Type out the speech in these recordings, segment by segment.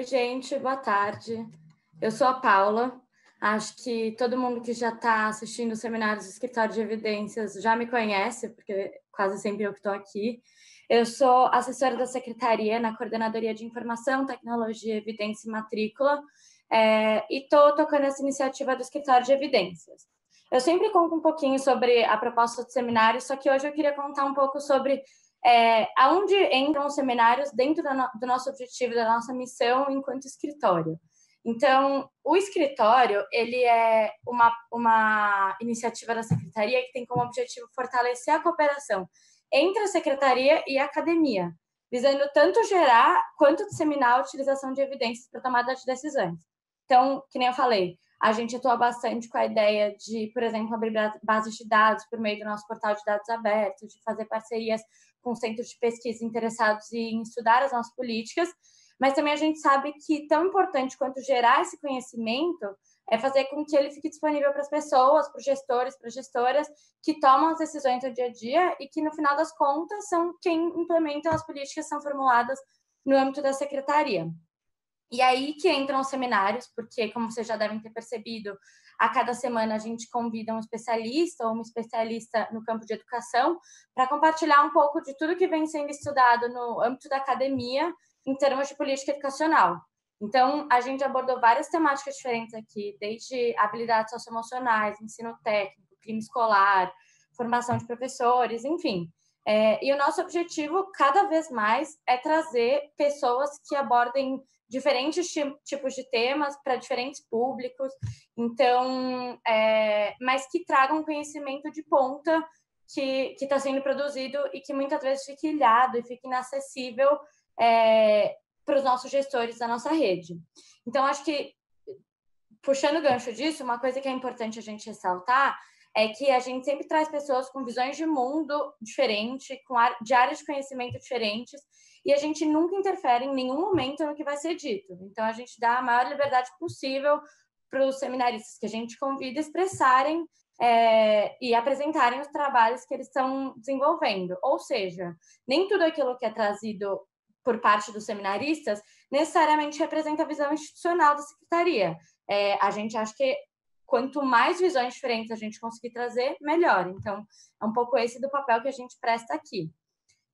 Oi, gente, boa tarde. Eu sou a Paula. Acho que todo mundo que já está assistindo os seminários do Escritório de Evidências já me conhece, porque quase sempre eu que estou aqui. Eu sou assessora da Secretaria na Coordenadoria de Informação, Tecnologia, Evidência e Matrícula, e estou tocando essa iniciativa do Escritório de Evidências. Eu sempre conto um pouquinho sobre a proposta do seminário, só que hoje eu queria contar um pouco sobre aonde entram os seminários dentro do nosso objetivo, da nossa missão enquanto escritório. Então, o escritório, ele é uma iniciativa da Secretaria que tem como objetivo fortalecer a cooperação entre a Secretaria e a academia, visando tanto gerar quanto disseminar a utilização de evidências para tomada de decisões. Então, que nem eu falei, a gente atua bastante com a ideia de, por exemplo, abrir bases de dados por meio do nosso portal de dados abertos, de fazer parcerias com centros de pesquisa interessados em estudar as nossas políticas, mas também a gente sabe que tão importante quanto gerar esse conhecimento é fazer com que ele fique disponível para as pessoas, para os gestores, para as gestoras que tomam as decisões do dia a dia e que, no final das contas, são quem implementam as políticas que são formuladas no âmbito da secretaria. E aí que entram os seminários, porque, como vocês já devem ter percebido, a cada semana a gente convida um especialista ou uma especialista no campo de educação para compartilhar um pouco de tudo que vem sendo estudado no âmbito da academia em termos de política educacional. Então, a gente abordou várias temáticas diferentes aqui, desde habilidades socioemocionais, ensino técnico, clima escolar, formação de professores, enfim. E o nosso objetivo, cada vez mais, é trazer pessoas que abordem diferentes tipos de temas para diferentes públicos, então, mas que tragam conhecimento de ponta que está sendo produzido e que muitas vezes fica ilhado e fica inacessível para os nossos gestores da nossa rede. Então, acho que, puxando o gancho disso, uma coisa que é importante a gente ressaltar é que a gente sempre traz pessoas com visões de mundo diferentes, de áreas de conhecimento diferentes, e a gente nunca interfere em nenhum momento no que vai ser dito. Então, a gente dá a maior liberdade possível para os seminaristas que a gente convida expressarem e apresentarem os trabalhos que eles estão desenvolvendo. Ou seja, nem tudo aquilo que é trazido por parte dos seminaristas necessariamente representa a visão institucional da secretaria. A gente acha que quanto mais visões diferentes a gente conseguir trazer, melhor. Então, é um pouco esse do papel que a gente presta aqui.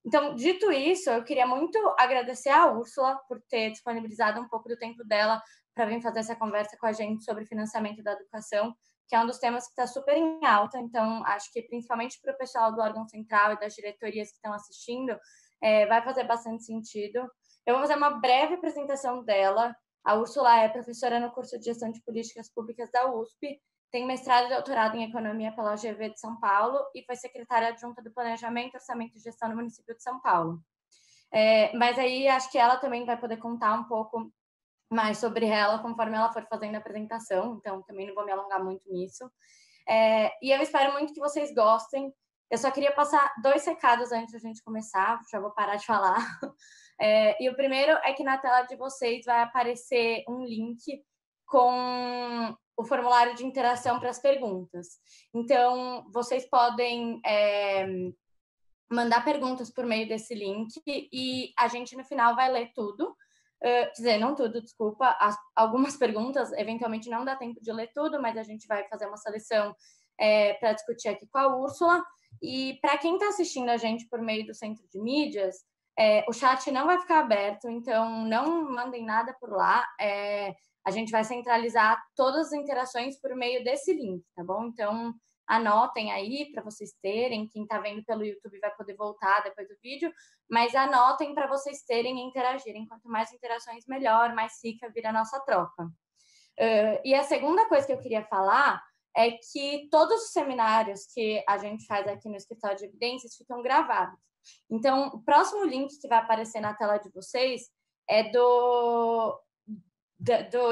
Então, dito isso, eu queria muito agradecer a Úrsula por ter disponibilizado um pouco do tempo dela para vir fazer essa conversa com a gente sobre financiamento da educação, que é um dos temas que está super em alta. Então, acho que principalmente para o pessoal do órgão central e das diretorias que estão assistindo, vai fazer bastante sentido. Eu vou fazer uma breve apresentação dela. A Úrsula é professora no curso de Gestão de Políticas Públicas da USP, tem mestrado e doutorado em Economia pela UGV de São Paulo e foi secretária adjunta do Planejamento, Orçamento e Gestão no município de São Paulo. Mas aí acho que ela também vai poder contar um pouco mais sobre ela conforme ela for fazendo a apresentação, então também não vou me alongar muito nisso. E eu espero muito que vocês gostem. Eu só queria passar 2 recados antes da gente começar, já vou parar de falar. E o primeiro é que na tela de vocês vai aparecer um link com o formulário de interação para as perguntas. Então, vocês podem mandar perguntas por meio desse link e a gente, no final, vai ler tudo. Quer dizer, não tudo, desculpa. Algumas perguntas, eventualmente, não dá tempo de ler tudo, mas a gente vai fazer uma seleção para discutir aqui com a Úrsula. E para quem está assistindo a gente por meio do Centro de Mídias, o chat não vai ficar aberto, então não mandem nada por lá. A gente vai centralizar todas as interações por meio desse link, tá bom? Então, anotem aí para vocês terem. Quem está vendo pelo YouTube vai poder voltar depois do vídeo, mas anotem para vocês terem e interagirem. Quanto mais interações, melhor, mais rica vira a nossa troca. E a segunda coisa que eu queria falar é que todos os seminários que a gente faz aqui no Escritório de Evidências ficam gravados. Então, o próximo link que vai aparecer na tela de vocês é do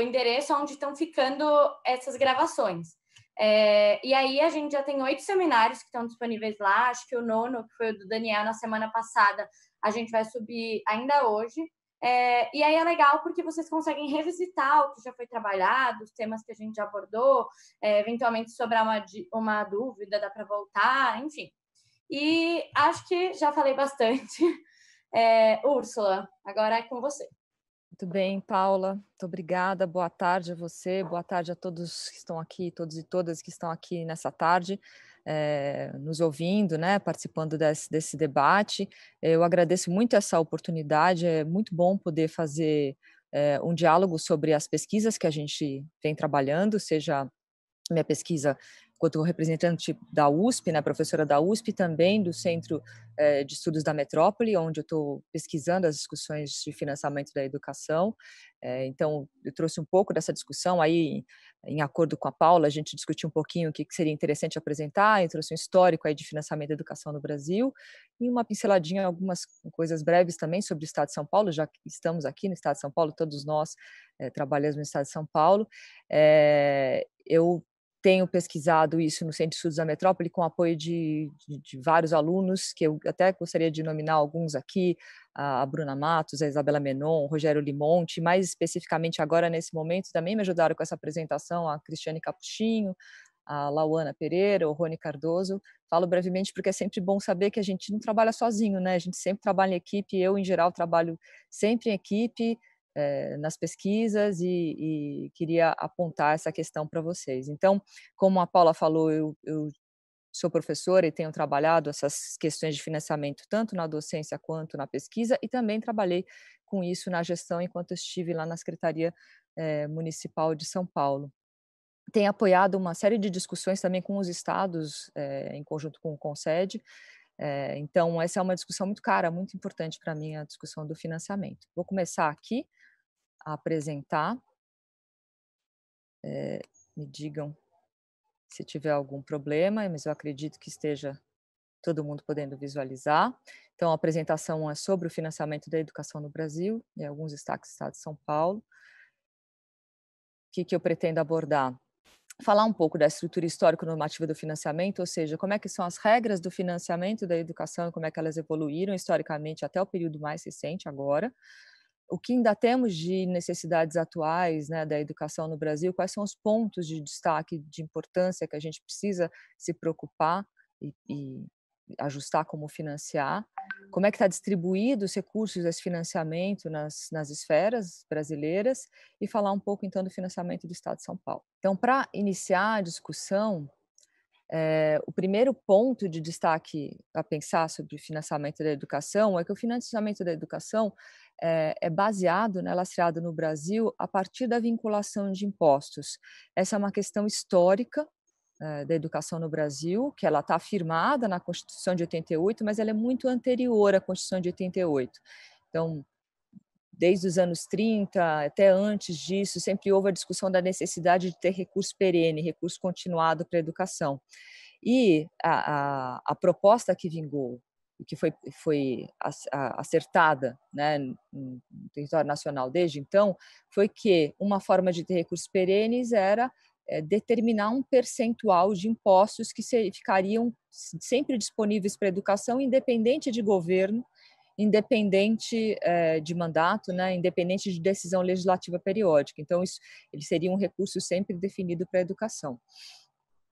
endereço onde estão ficando essas gravações. E aí a gente já tem 8 seminários que estão disponíveis lá. Acho que o 9º, que foi o do Daniel na semana passada, a gente vai subir ainda hoje. E aí é legal porque vocês conseguem revisitar o que já foi trabalhado, os temas que a gente já abordou, eventualmente sobrar uma dúvida, dá para voltar, enfim. E acho que já falei bastante. Úrsula, agora é com você. Muito bem, Paula, muito obrigada, boa tarde a você, boa tarde a todos que estão aqui, todos e todas que estão aqui nessa tarde, nos ouvindo, né, participando desse debate. Eu agradeço muito essa oportunidade, é muito bom poder fazer um diálogo sobre as pesquisas que a gente vem trabalhando, seja minha pesquisa enquanto representante da USP, né, professora da USP, também do Centro de Estudos da Metrópole, onde eu estou pesquisando as discussões de financiamento da educação. Então, eu trouxe um pouco dessa discussão aí, em acordo com a Paula, a gente discutiu um pouquinho o que seria interessante apresentar, eu trouxe um histórico aí de financiamento da educação no Brasil, e uma pinceladinha, algumas coisas breves também sobre o Estado de São Paulo, já que estamos aqui no Estado de São Paulo, todos nós trabalhamos no Estado de São Paulo. Eu tenho pesquisado isso no Centro de Estudos da Metrópole com apoio de vários alunos, que eu até gostaria de nominar alguns aqui, a Bruna Matos, a Isabela Menon, o Rogério Limonte, mais especificamente agora nesse momento também me ajudaram com essa apresentação a Cristiane Capuchinho, a Lauana Pereira, o Rony Cardoso. Falo brevemente porque é sempre bom saber que a gente não trabalha sozinho, né? A gente sempre trabalha em equipe, eu em geral trabalho sempre em equipe, nas pesquisas e queria apontar essa questão para vocês. Então, como a Paula falou, eu sou professora e tenho trabalhado essas questões de financiamento tanto na docência quanto na pesquisa e também trabalhei com isso na gestão enquanto estive lá na Secretaria Municipal de São Paulo. Tenho apoiado uma série de discussões também com os estados, em conjunto com o Concede. Então, essa é uma discussão muito cara, muito importante para mim, a discussão do financiamento. Vou começar aqui a apresentar. Me digam se tiver algum problema, mas eu acredito que esteja todo mundo podendo visualizar. Então, a apresentação é sobre o financiamento da educação no Brasil, e alguns destaques do Estado de São Paulo. O que eu pretendo abordar? Falar um pouco da estrutura histórico-normativa do financiamento, ou seja, como é que são as regras do financiamento da educação e como é que elas evoluíram historicamente até o período mais recente agora. O que ainda temos de necessidades atuais, né, da educação no Brasil, quais são os pontos de destaque, de importância que a gente precisa se preocupar e ajustar como financiar, como é que está distribuído os recursos desse financiamento nas esferas brasileiras e falar um pouco então do financiamento do Estado de São Paulo. Então, para iniciar a discussão, o primeiro ponto de destaque a pensar sobre o financiamento da educação é que o financiamento da educação é baseado, né, lastreado no Brasil a partir da vinculação de impostos. Essa é uma questão histórica da educação no Brasil, que ela está afirmada na Constituição de 88, mas ela é muito anterior à Constituição de 88. Então, desde os anos 30, até antes disso, sempre houve a discussão da necessidade de ter recurso perene, recurso continuado para a educação. E a proposta que vingou, que foi acertada, né, no território nacional desde então, foi que uma forma de ter recursos perenes era determinar um percentual de impostos que ficariam sempre disponíveis para a educação, independente de governo, independente de mandato, né, independente de decisão legislativa periódica. Então, ele seria um recurso sempre definido para a educação.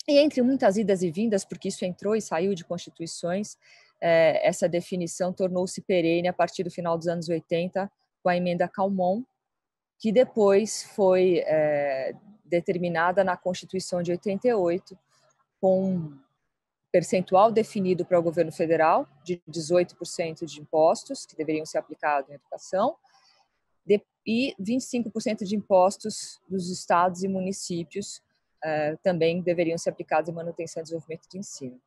E entre muitas idas e vindas, porque isso entrou e saiu de constituições, essa definição tornou-se perene a partir do final dos anos 80, com a emenda Calmon, que depois foi determinada na Constituição de 88, com um percentual definido para o governo federal, de 18% de impostos, que deveriam ser aplicados em educação, e 25% de impostos dos estados e municípios também deveriam ser aplicados em manutenção e desenvolvimento de ensino,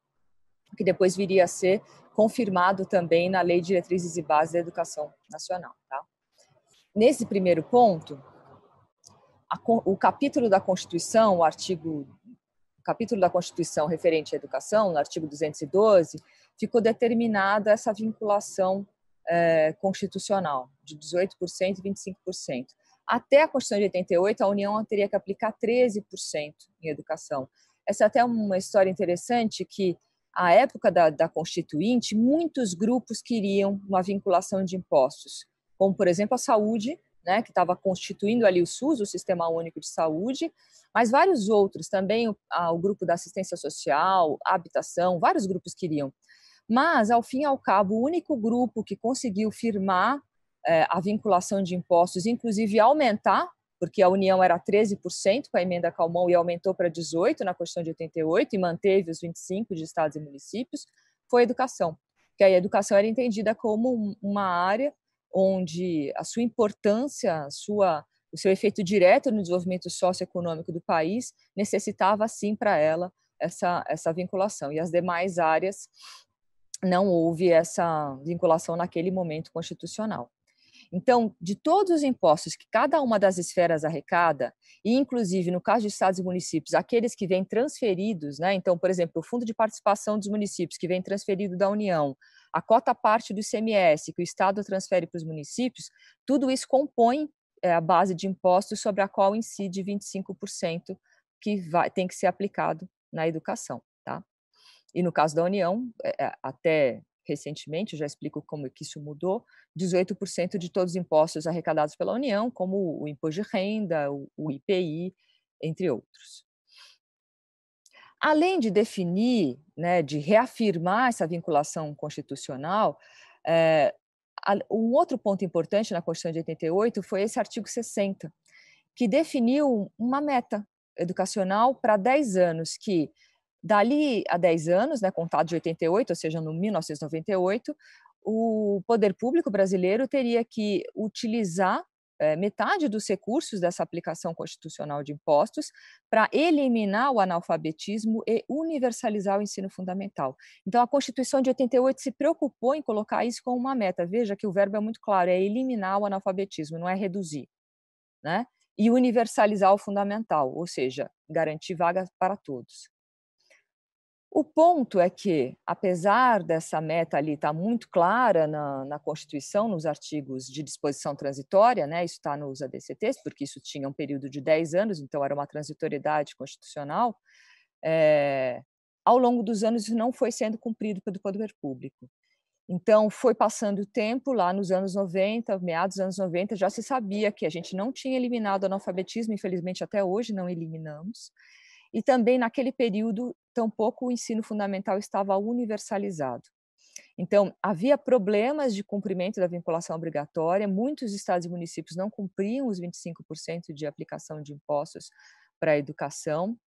que depois viria a ser confirmado também na Lei de Diretrizes e Bases da Educação Nacional. Tá? Nesse primeiro ponto, o capítulo da Constituição, o capítulo da Constituição referente à educação, no artigo 212, ficou determinada essa vinculação constitucional de 18% e 25%. Até a Constituição de 88, a União teria que aplicar 13% em educação. Essa é até uma história interessante que, à época da Constituinte, muitos grupos queriam uma vinculação de impostos, como, por exemplo, a saúde, né, que estava constituindo ali o SUS, o Sistema Único de Saúde, mas vários outros, também o grupo da assistência social, a habitação, vários grupos queriam. Mas, ao fim e ao cabo, o único grupo que conseguiu firmar a vinculação de impostos, inclusive aumentar, porque a União era 13% com a emenda Calmon e aumentou para 18% na Constituição de 88 e manteve os 25% de estados e municípios, foi a educação. Porque a educação era entendida como uma área onde a sua importância, o seu efeito direto no desenvolvimento socioeconômico do país necessitava, sim, para ela essa vinculação. E as demais áreas não houve essa vinculação naquele momento constitucional. Então, de todos os impostos que cada uma das esferas arrecada, e inclusive no caso de estados e municípios, aqueles que vêm transferidos, né? Então, por exemplo, o Fundo de Participação dos Municípios, que vem transferido da União, a cota parte do ICMS, que o Estado transfere para os municípios, tudo isso compõe a base de impostos sobre a qual incide 25% que tem que ser aplicado na educação. Tá? E no caso da União, até recentemente, eu já explico como que isso mudou, 18% de todos os impostos arrecadados pela União, como o imposto de renda, o IPI, entre outros. Além de definir, né, de reafirmar essa vinculação constitucional, um outro ponto importante na Constituição de 88 foi esse artigo 60, que definiu uma meta educacional para 10 anos, que dali a 10 anos, né, contado de 88, ou seja, no 1998, o poder público brasileiro teria que utilizar metade dos recursos dessa aplicação constitucional de impostos para eliminar o analfabetismo e universalizar o ensino fundamental. Então, a Constituição de 88 se preocupou em colocar isso como uma meta. Veja que o verbo é muito claro, é eliminar o analfabetismo, não é reduzir, né? E universalizar o fundamental, ou seja, garantir vagas para todos. O ponto é que, apesar dessa meta ali estar muito clara na Constituição, nos artigos de disposição transitória, né, isso está nos ADCTs, porque isso tinha um período de 10 anos, então era uma transitoriedade constitucional, ao longo dos anos isso não foi sendo cumprido pelo poder público. Então, foi passando o tempo, lá nos anos 90, meados dos anos 90, já se sabia que a gente não tinha eliminado o analfabetismo, infelizmente até hoje não eliminamos, e também naquele período, tampouco o ensino fundamental estava universalizado. Então, havia problemas de cumprimento da vinculação obrigatória, muitos estados e municípios não cumpriam os 25% de aplicação de impostos para a educação,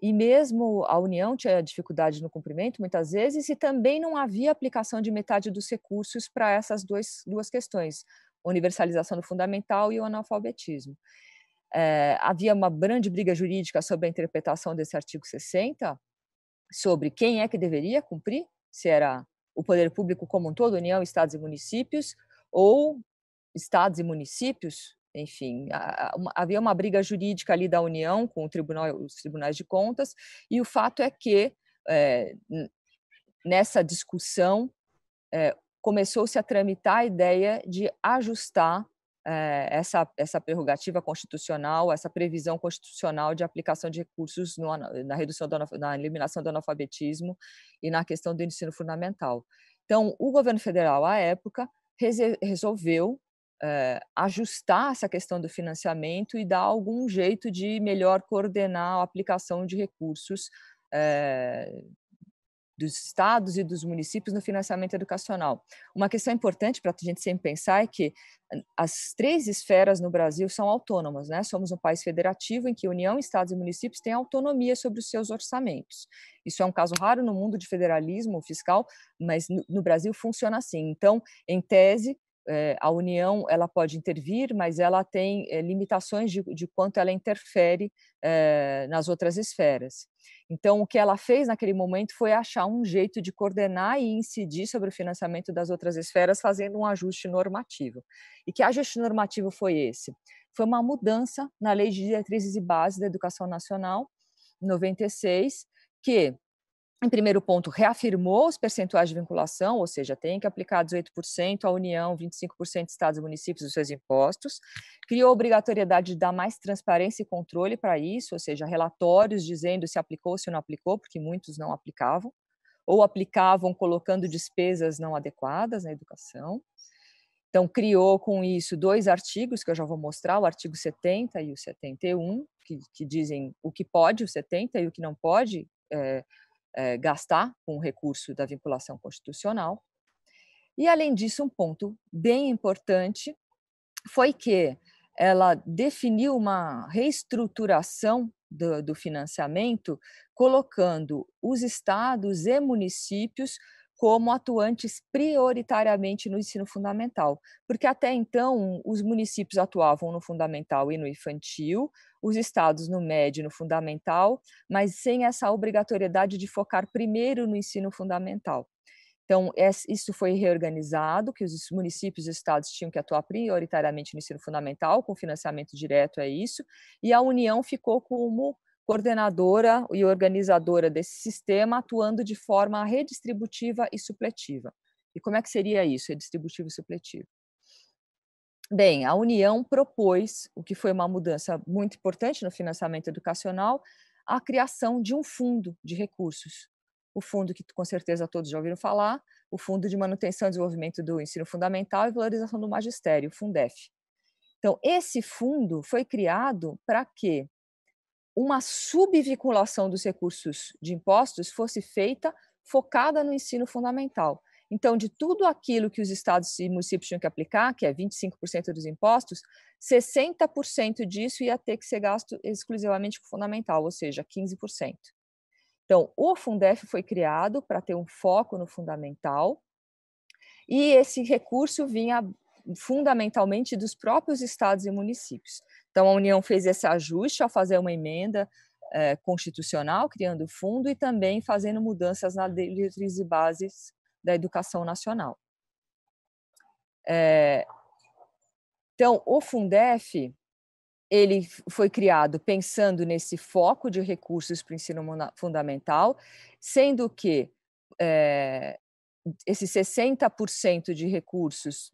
e mesmo a União tinha dificuldade no cumprimento, muitas vezes, e também não havia aplicação de metade dos recursos para essas duas questões, a universalização do fundamental e o analfabetismo. Havia uma grande briga jurídica sobre a interpretação desse artigo 60, sobre quem é que deveria cumprir, se era o poder público como um todo, União, estados e municípios, ou estados e municípios, enfim, havia uma briga jurídica ali da União com os tribunais de contas, e o fato é que, nessa discussão, começou-se a tramitar a ideia de ajustar essa prerrogativa constitucional, essa previsão constitucional de aplicação de recursos na redução, na eliminação do analfabetismo e na questão do ensino fundamental. Então, o governo federal, à época, resolveu ajustar essa questão do financiamento e dar algum jeito de melhor coordenar a aplicação de recursos dos estados e dos municípios no financiamento educacional. Uma questão importante para a gente sempre pensar é que as 3 esferas no Brasil são autônomas, né? Somos um país federativo em que União, estados e municípios têm autonomia sobre os seus orçamentos. Isso é um caso raro no mundo de federalismo fiscal, mas no Brasil funciona assim. Então, em tese, a União ela pode intervir, mas ela tem limitações de quanto ela interfere nas outras esferas. Então, o que ela fez naquele momento foi achar um jeito de coordenar e incidir sobre o financiamento das outras esferas, fazendo um ajuste normativo. E que ajuste normativo foi esse? Foi uma mudança na Lei de Diretrizes e Bases da Educação Nacional, 96, que, em primeiro ponto, reafirmou os percentuais de vinculação, ou seja, tem que aplicar 18% à União, 25% estados e municípios dos seus impostos, criou a obrigatoriedade de dar mais transparência e controle para isso, ou seja, relatórios dizendo se aplicou ou se não aplicou, porque muitos não aplicavam, ou aplicavam colocando despesas não adequadas na educação. Então, criou com isso 2 artigos que eu já vou mostrar, o artigo 70 e o 71, que dizem o que pode, o 70, e o que não pode gastar com o recurso da vinculação constitucional. E, além disso, um ponto bem importante foi que ela definiu uma reestruturação do financiamento, colocando os estados e municípios como atuantes prioritariamente no ensino fundamental, porque até então os municípios atuavam no fundamental e no infantil, os estados no médio e no fundamental, mas sem essa obrigatoriedade de focar primeiro no ensino fundamental. Então, isso foi reorganizado, que os municípios e estados tinham que atuar prioritariamente no ensino fundamental, com financiamento direto, é isso, e a União ficou como coordenadora e organizadora desse sistema, atuando de forma redistributiva e supletiva. E como é que seria isso, redistributivo e supletivo? Bem, a União propôs, o que foi uma mudança muito importante no financiamento educacional, a criação de um fundo de recursos. O fundo que com certeza todos já ouviram falar, o Fundo de Manutenção e Desenvolvimento do Ensino Fundamental e Valorização do Magistério, o Fundef. Então, esse fundo foi criado para que uma subvinculação dos recursos de impostos fosse feita focada no ensino fundamental. Então, de tudo aquilo que os estados e municípios tinham que aplicar, que é 25% dos impostos, 60% disso ia ter que ser gasto exclusivamente com o fundamental, ou seja, 15%. Então, o Fundef foi criado para ter um foco no fundamental, e esse recurso vinha fundamentalmente dos próprios estados e municípios. Então, a União fez esse ajuste ao fazer uma emenda constitucional, criando o fundo, e também fazendo mudanças nas diretrizes e bases da educação nacional. Então, o Fundef, ele foi criado pensando nesse foco de recursos para o ensino fundamental, sendo que esses 60% de recursos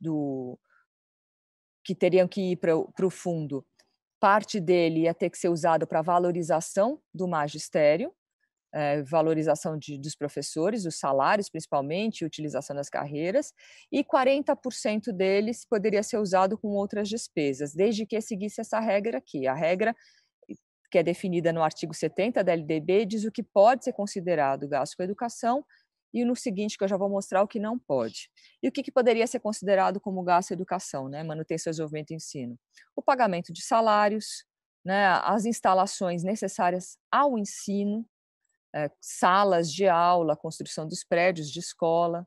que teriam que ir para o fundo, parte dele ia ter que ser usado para valorização do magistério, valorização dos professores, os salários principalmente, utilização das carreiras, e 40% deles poderia ser usado com outras despesas, desde que seguisse essa regra aqui. A regra, que é definida no artigo 70 da LDB, diz o que pode ser considerado gasto com educação, e no seguinte, que eu já vou mostrar o que não pode. E o que poderia ser considerado como gasto com educação, né? Manutenção, desenvolvimento e ensino? O pagamento de salários, né? As instalações necessárias ao ensino, salas de aula, construção dos prédios de escola,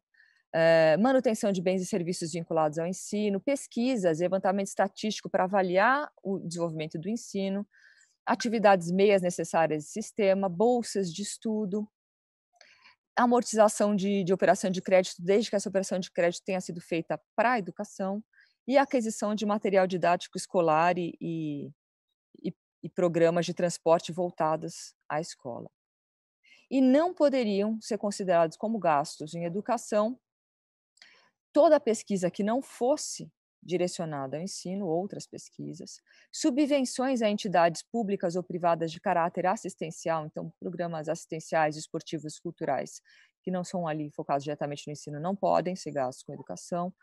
manutenção de bens e serviços vinculados ao ensino, pesquisas, levantamento estatístico para avaliar o desenvolvimento do ensino, atividades meias necessárias de sistema, bolsas de estudo, amortização de operação de crédito, desde que essa operação de crédito tenha sido feita para a educação, e aquisição de material didático escolar e programas de transporte voltados à escola. E não poderiam ser considerados como gastos em educação toda pesquisa que não fosse direcionada ao ensino, outras pesquisas, subvenções a entidades públicas ou privadas de caráter assistencial, então programas assistenciais, esportivos, culturais, que não são ali focados diretamente no ensino, não podem ser gastos com educação,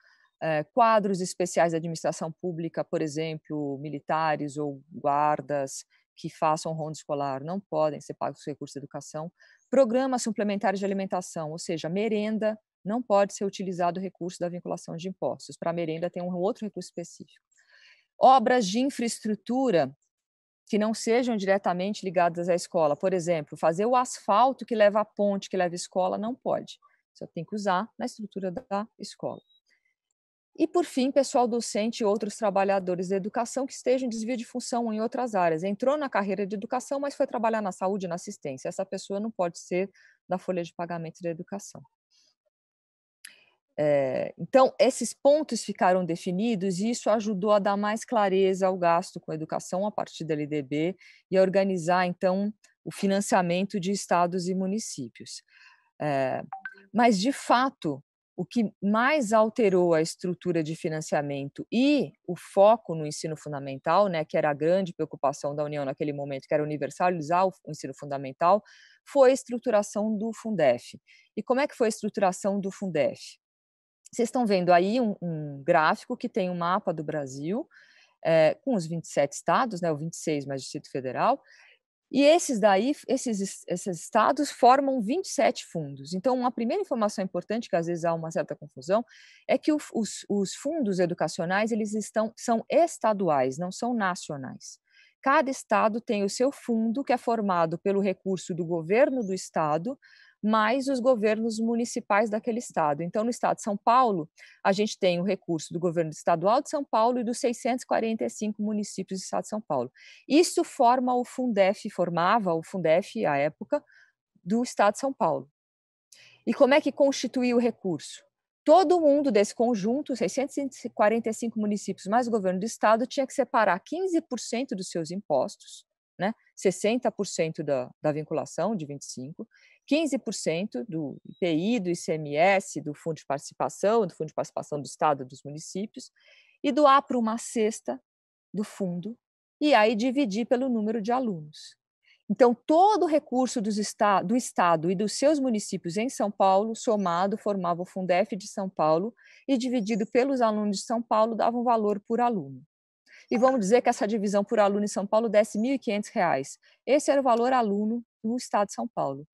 quadros especiais da administração pública, por exemplo, militares ou guardas que façam ronda escolar, não podem ser pagos com recursos de educação, programas suplementares de alimentação, ou seja, merenda, não pode ser utilizado o recurso da vinculação de impostos. Para a merenda tem um outro recurso específico. Obras de infraestrutura que não sejam diretamente ligadas à escola, por exemplo, fazer o asfalto que leva à ponte, que leva à escola, não pode. Só tem que usar na estrutura da escola. E, por fim, pessoal docente e outros trabalhadores da educação que estejam em desvio de função em outras áreas. Entrou na carreira de educação, mas foi trabalhar na saúde e na assistência. Essa pessoa não pode ser da folha de pagamento da educação. Então, esses pontos ficaram definidos e isso ajudou a dar mais clareza ao gasto com a educação a partir da LDB e a organizar, então, o financiamento de estados e municípios. Mas, de fato, o que mais alterou a estrutura de financiamento e o foco no ensino fundamental, né, que era a grande preocupação da União naquele momento, que era universalizar o ensino fundamental, foi a estruturação do Fundef. E como é que foi a estruturação do Fundef? Vocês estão vendo aí um gráfico que tem um mapa do Brasil, com os 27 estados, né, o 26 mais Distrito Federal, E esses estados formam 27 fundos. Então, uma primeira informação importante, que às vezes há uma certa confusão, é que os fundos educacionais são estaduais, não são nacionais. Cada estado tem o seu fundo, que é formado pelo recurso do governo do estado, mais os governos municipais daquele estado. Então, no estado de São Paulo, a gente tem o recurso do governo estadual de São Paulo e dos 645 municípios do estado de São Paulo. Isso formava o Fundef, à época, do estado de São Paulo. E como é que constituía o recurso? Todo mundo desse conjunto, 645 municípios mais o governo do estado, tinha que separar 15% dos seus impostos, né? 60% da vinculação, de 25%, 15% do IPI, do ICMS, do Fundo de Participação, do Estado, dos municípios, e doar para uma cesta do fundo, e aí dividir pelo número de alunos. Então, todo o recurso do Estado e dos seus municípios em São Paulo, somado, formava o Fundef de São Paulo, e dividido pelos alunos de São Paulo, dava um valor por aluno. E vamos dizer que essa divisão por aluno em São Paulo desse R$ 1.500. Esse era o valor aluno no estado de São Paulo,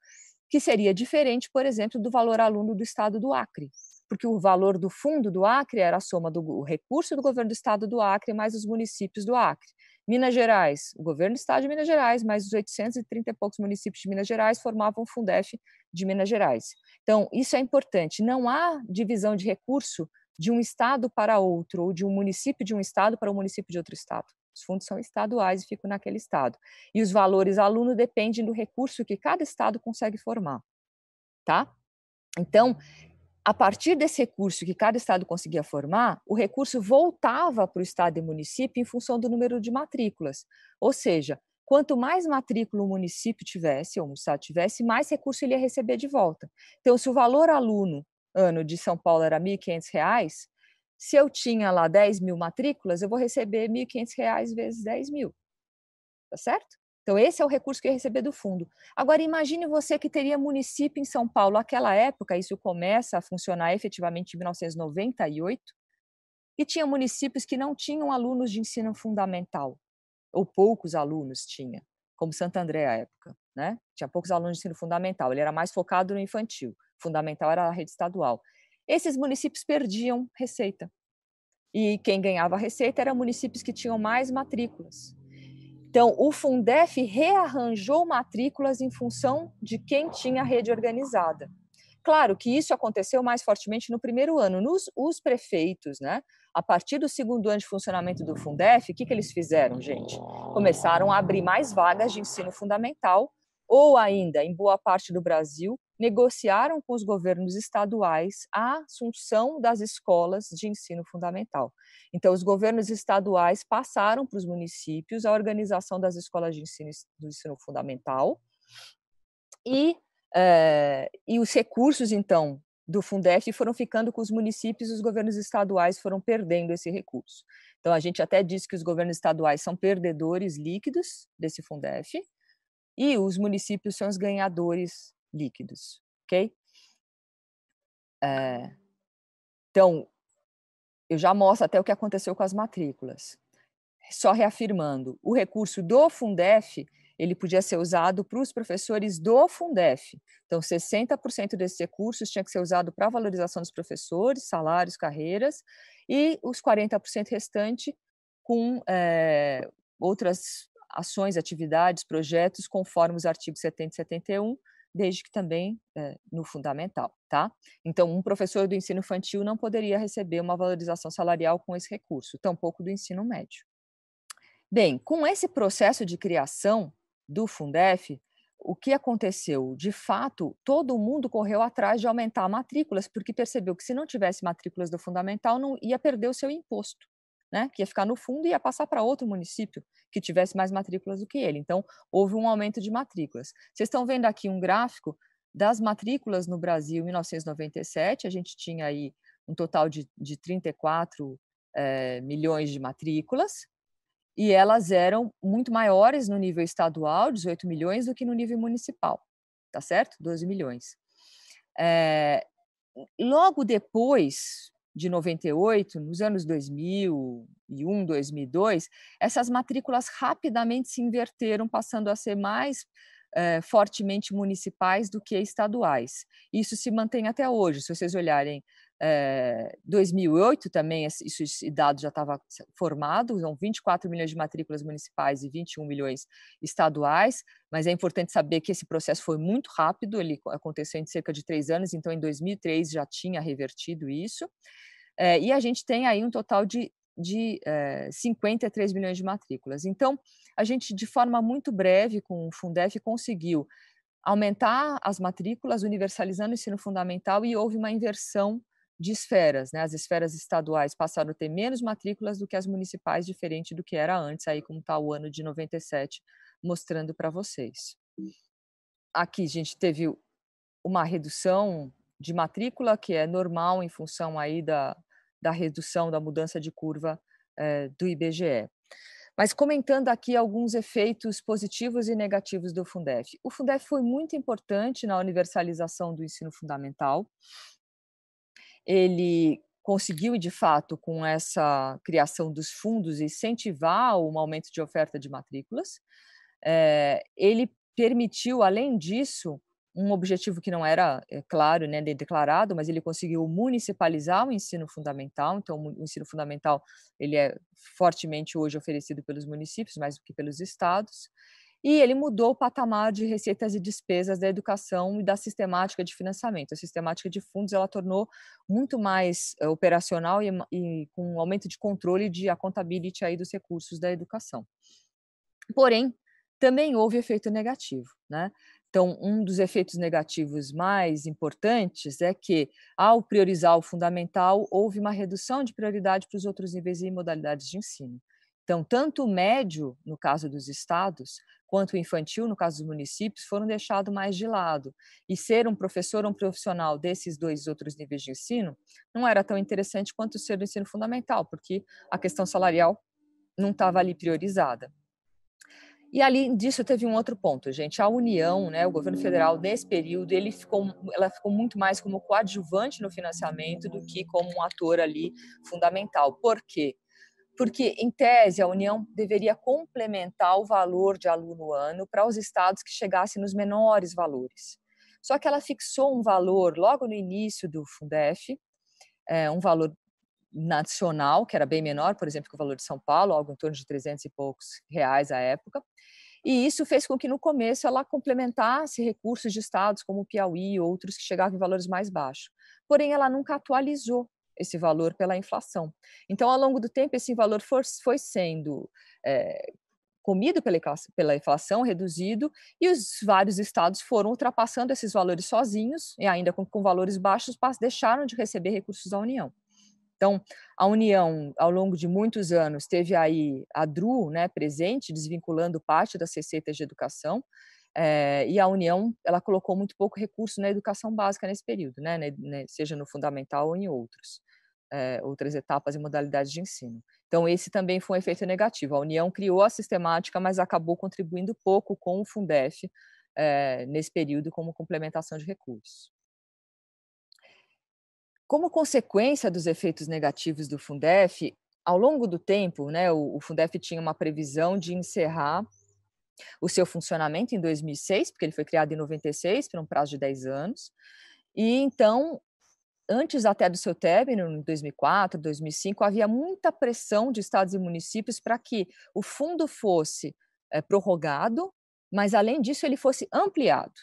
que seria diferente, por exemplo, do valor aluno do estado do Acre, porque o valor do fundo do Acre era a soma do recurso do governo do estado do Acre mais os municípios do Acre. Minas Gerais, o governo do estado de Minas Gerais, mais os 830 e poucos municípios de Minas Gerais formavam o Fundef de Minas Gerais. Então, isso é importante, não há divisão de recurso de um estado para outro, ou de um município de um estado para um município de outro estado. Os fundos são estaduais e ficam naquele estado. E os valores aluno dependem do recurso que cada estado consegue formar, tá? Então, a partir desse recurso que cada estado conseguia formar, o recurso voltava para o estado e município em função do número de matrículas. Ou seja, quanto mais matrícula o município tivesse, ou o estado tivesse, mais recurso ele ia receber de volta. Então, se o valor aluno ano de São Paulo era R$ 1.500, se eu tinha lá 10 mil matrículas, eu vou receber R$ 1.500 vezes 10 mil. Tá certo? Então, esse é o recurso que eu ia receber do fundo. Agora, imagine você que teria município em São Paulo, naquela época, isso começa a funcionar efetivamente em 1998, e tinha municípios que não tinham alunos de ensino fundamental, ou poucos alunos tinha, como Santo André à época, né? Tinha poucos alunos de ensino fundamental, ele era mais focado no infantil, fundamental era a rede estadual. Esses municípios perdiam receita, e quem ganhava receita eram municípios que tinham mais matrículas. Então, o Fundef rearranjou matrículas em função de quem tinha a rede organizada. Claro que isso aconteceu mais fortemente no primeiro ano. Os prefeitos, né, a partir do segundo ano de funcionamento do Fundef, o que eles fizeram, gente? Começaram a abrir mais vagas de ensino fundamental, ou ainda, em boa parte do Brasil, negociaram com os governos estaduais a assunção das escolas de ensino fundamental. Então, os governos estaduais passaram para os municípios a organização das escolas de ensino do ensino fundamental e os recursos, então, do Fundef foram ficando com os municípios e os governos estaduais foram perdendo esse recurso. Então, a gente até diz que os governos estaduais são perdedores líquidos desse Fundef e os municípios são os ganhadores líquidos, ok? Então, eu já mostro até o que aconteceu com as matrículas. Só reafirmando, o recurso do Fundef, ele podia ser usado para os professores do Fundef. Então, 60% desses recursos tinha que ser usado para a valorização dos professores, salários, carreiras, e os 40% restante com outras ações, atividades, projetos, conforme os artigos 70 e 71, desde que também no fundamental, tá? Então, um professor do ensino infantil não poderia receber uma valorização salarial com esse recurso, tampouco do ensino médio. Bem, com esse processo de criação do Fundef, o que aconteceu? De fato, todo mundo correu atrás de aumentar matrículas, porque percebeu que se não tivesse matrículas do fundamental, não ia perder o seu imposto, né? Que ia ficar no fundo e ia passar para outro município que tivesse mais matrículas do que ele. Então, houve um aumento de matrículas. Vocês estão vendo aqui um gráfico das matrículas no Brasil em 1997, a gente tinha aí um total de 34 milhões de matrículas, e elas eram muito maiores no nível estadual, 18 milhões, do que no nível municipal, tá certo? 12 milhões. Logo depois, de 98, nos anos 2001, 2002, essas matrículas rapidamente se inverteram, passando a ser mais fortemente municipais do que estaduais. Isso se mantém até hoje. Se vocês olharem 2008 também, esse dado já estava formado, são 24 milhões de matrículas municipais e 21 milhões estaduais, mas é importante saber que esse processo foi muito rápido, ele aconteceu em cerca de 3 anos, então em 2003 já tinha revertido isso, e a gente tem aí um total de 53 milhões de matrículas. Então, a gente, de forma muito breve, com o Fundef, conseguiu aumentar as matrículas, universalizando o ensino fundamental, e houve uma inversão de esferas, né? As esferas estaduais passaram a ter menos matrículas do que as municipais, diferente do que era antes, aí como está o ano de 97, mostrando para vocês. Aqui a gente teve uma redução de matrícula, que é normal em função aí da redução, da mudança de curva do IBGE. Mas comentando aqui alguns efeitos positivos e negativos do Fundef. O Fundef foi muito importante na universalização do ensino fundamental. Ele conseguiu, de fato, com essa criação dos fundos, incentivar um aumento de oferta de matrículas. Ele permitiu, além disso, um objetivo que não era claro, né, declarado, mas ele conseguiu municipalizar o ensino fundamental. Então, o ensino fundamental ele é fortemente hoje oferecido pelos municípios, mais do que pelos estados. E ele mudou o patamar de receitas e despesas da educação e da sistemática de financiamento. A sistemática de fundos ela tornou muito mais operacional e com um aumento de controle de accountability aí dos recursos da educação. Porém, também houve efeito negativo, né? Então, um dos efeitos negativos mais importantes é que, ao priorizar o fundamental, houve uma redução de prioridade para os outros níveis e modalidades de ensino. Então, tanto o médio, no caso dos estados, quanto o infantil, no caso dos municípios, foram deixados mais de lado. E ser um professor ou um profissional desses dois outros níveis de ensino não era tão interessante quanto ser do ensino fundamental, porque a questão salarial não estava ali priorizada. E além disso teve um outro ponto, gente, a União, né, o governo federal nesse período, ela ficou muito mais como coadjuvante no financiamento do que como um ator ali fundamental. Por quê? Porque, em tese, a União deveria complementar o valor de aluno ano para os estados que chegassem nos menores valores. Só que ela fixou um valor logo no início do Fundef, um valor nacional, que era bem menor, por exemplo, que o valor de São Paulo, algo em torno de 300 e poucos reais à época. E isso fez com que, no começo, ela complementasse recursos de estados como o Piauí e outros que chegavam em valores mais baixos. Porém, ela nunca atualizou esse valor pela inflação. Então, ao longo do tempo, esse valor foi sendo comido pela inflação, reduzido, e os vários estados foram ultrapassando esses valores sozinhos, e ainda com valores baixos, deixaram de receber recursos da União. Então, a União, ao longo de muitos anos, teve aí a DRU, né, presente, desvinculando parte das receitas de educação, e a União ela colocou muito pouco recurso na educação básica nesse período, né, seja no fundamental ou em outras etapas e modalidades de ensino. Então, esse também foi um efeito negativo. A União criou a sistemática, mas acabou contribuindo pouco com o Fundef nesse período como complementação de recursos. Como consequência dos efeitos negativos do Fundef, ao longo do tempo, né, o Fundef tinha uma previsão de encerrar o seu funcionamento em 2006, porque ele foi criado em 96, por um prazo de 10 anos, e então, antes até do seu término, em 2004, 2005, havia muita pressão de estados e municípios para que o fundo fosse prorrogado, mas, além disso, ele fosse ampliado.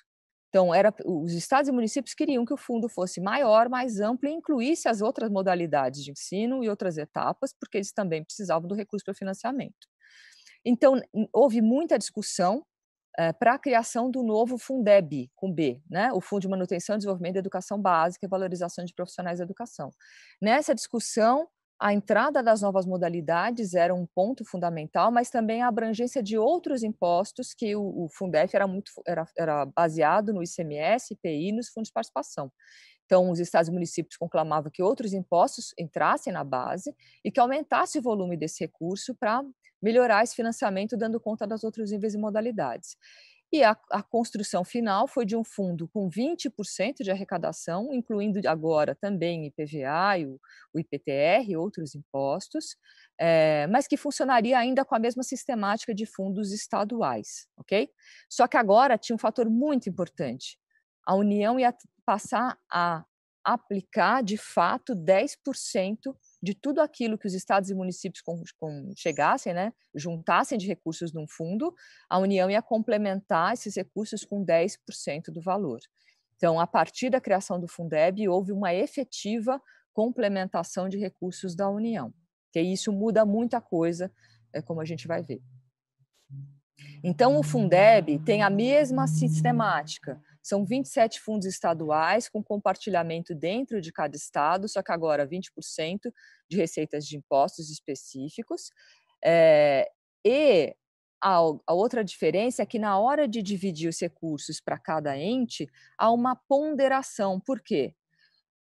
Então, os estados e municípios queriam que o fundo fosse maior, mais amplo e incluísse as outras modalidades de ensino e outras etapas, porque eles também precisavam do recurso para o financiamento. Então, houve muita discussão para a criação do novo Fundeb, com B, né? O Fundo de Manutenção e Desenvolvimento da Educação Básica e Valorização de Profissionais da Educação. Nessa discussão, a entrada das novas modalidades era um ponto fundamental, mas também a abrangência de outros impostos, que o Fundef era baseado no ICMS, IPI e nos fundos de participação. Então, os estados e municípios conclamavam que outros impostos entrassem na base e que aumentasse o volume desse recurso para melhorar esse financiamento, dando conta das outros níveis e modalidades. E a construção final foi de um fundo com 20% de arrecadação, incluindo agora também IPVA, o IPTR e outros impostos, mas que funcionaria ainda com a mesma sistemática de fundos estaduais, ok? Só que agora tinha um fator muito importante. A União ia passar a aplicar, de fato, 10% de tudo aquilo que os estados e municípios chegassem, né, juntassem de recursos num fundo, a União ia complementar esses recursos com 10% do valor. Então, a partir da criação do Fundeb, houve uma efetiva complementação de recursos da União, que isso muda muita coisa, como a gente vai ver. Então, o Fundeb tem a mesma sistemática. São 27 fundos estaduais com compartilhamento dentro de cada estado, só que agora 20% de receitas de impostos específicos. E a outra diferença é que na hora de dividir os recursos para cada ente, há uma ponderação. Por quê?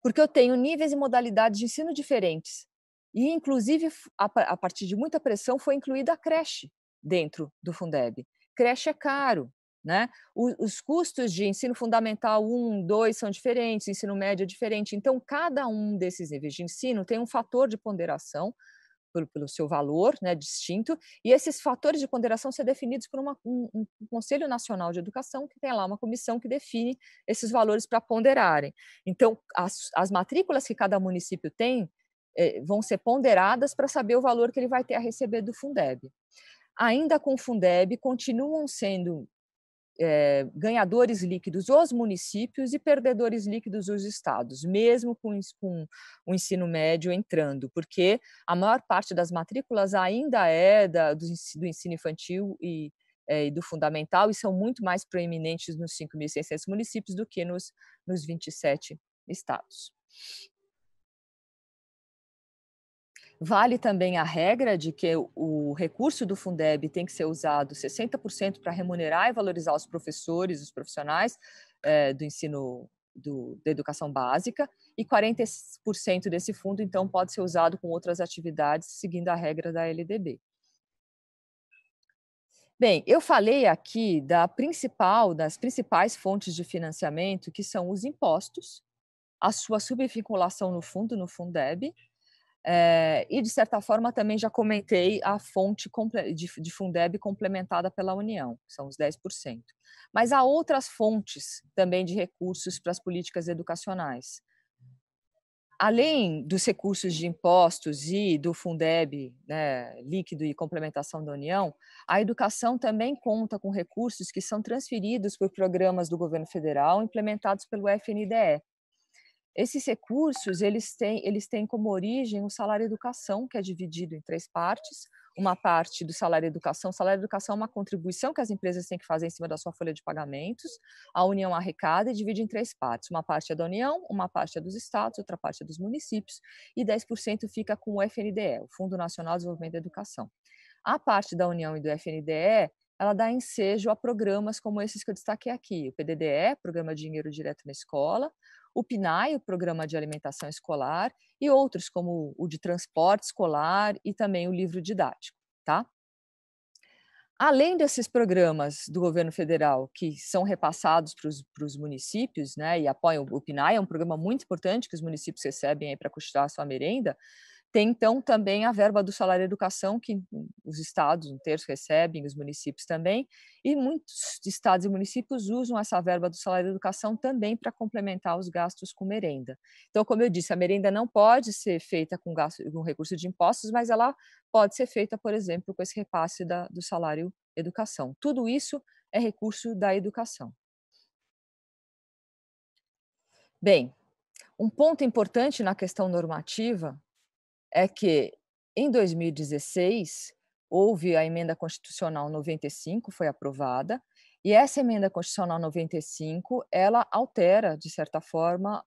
Porque eu tenho níveis e modalidades de ensino diferentes. E, inclusive, a partir de muita pressão, foi incluída a creche dentro do Fundeb. Creche é caro, né? Os custos de ensino fundamental 1, 2 são diferentes, ensino médio é diferente. Então, cada um desses níveis de ensino tem um fator de ponderação pelo seu valor, né, distinto, e esses fatores de ponderação são definidos por um Conselho Nacional de Educação, que tem lá uma comissão que define esses valores para ponderarem. Então, as matrículas que cada município tem vão ser ponderadas para saber o valor que ele vai ter a receber do Fundeb. Ainda com o Fundeb, continuam sendo ganhadores líquidos os municípios e perdedores líquidos os estados, mesmo com o ensino médio entrando, porque a maior parte das matrículas ainda é do ensino infantil e do fundamental, e são muito mais proeminentes nos 5.600 municípios do que nos 27 estados. Vale também a regra de que o recurso do Fundeb tem que ser usado 60% para remunerar e valorizar os professores, os profissionais do ensino da educação básica, e 40% desse fundo, então, pode ser usado com outras atividades, seguindo a regra da LDB. Bem, eu falei aqui das principais fontes de financiamento, que são os impostos, a sua subvinculação no Fundeb, e, de certa forma, também já comentei a fonte de Fundeb complementada pela União, que são os 10%. Mas há outras fontes também de recursos para as políticas educacionais. Além dos recursos de impostos e do Fundeb, né, líquido e complementação da União, a educação também conta com recursos que são transferidos por programas do governo federal implementados pelo FNDE. Esses recursos, eles têm como origem o salário educação, que é dividido em 3 partes. Uma parte do salário educação. O salário educação é uma contribuição que as empresas têm que fazer em cima da sua folha de pagamentos. A União arrecada e divide em 3 partes. Uma parte é da União, uma parte é dos estados, outra parte é dos municípios, e 10% fica com o FNDE, o Fundo Nacional de Desenvolvimento da Educação. A parte da União e do FNDE, ela dá ensejo a programas como esses que eu destaquei aqui. O PDDE, Programa de Dinheiro Direto na Escola, o PNAE, o Programa de Alimentação Escolar, e outros como o de transporte escolar e também o livro didático, tá? Além desses programas do governo federal que são repassados para os municípios, né, e apoiam o PNAE, é um programa muito importante que os municípios recebem para custear a sua merenda. Tem, então, também a verba do salário educação, que os estados, 1/3 recebem, os municípios também, e muitos estados e municípios usam essa verba do salário educação também para complementar os gastos com merenda. Então, como eu disse, a merenda não pode ser feita com recurso de impostos, mas ela pode ser feita, por exemplo, com esse repasse do salário educação. Tudo isso é recurso da educação. Bem, um ponto importante na questão normativa é que, em 2016, houve a emenda constitucional 95, foi aprovada, e essa emenda constitucional 95, ela altera, de certa forma,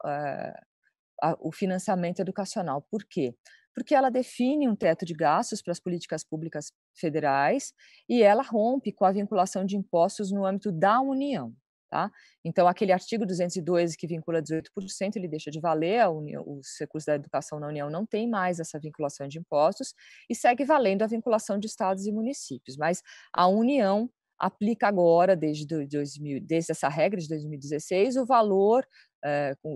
o financiamento educacional. Por quê? Porque ela define um teto de gastos para as políticas públicas federais e ela rompe com a vinculação de impostos no âmbito da União. Tá? Então, aquele artigo 202 que vincula 18%, ele deixa de valer, os recursos da educação na União não tem mais essa vinculação de impostos e segue valendo a vinculação de estados e municípios, mas a União aplica agora, desde essa regra de 2016, o valor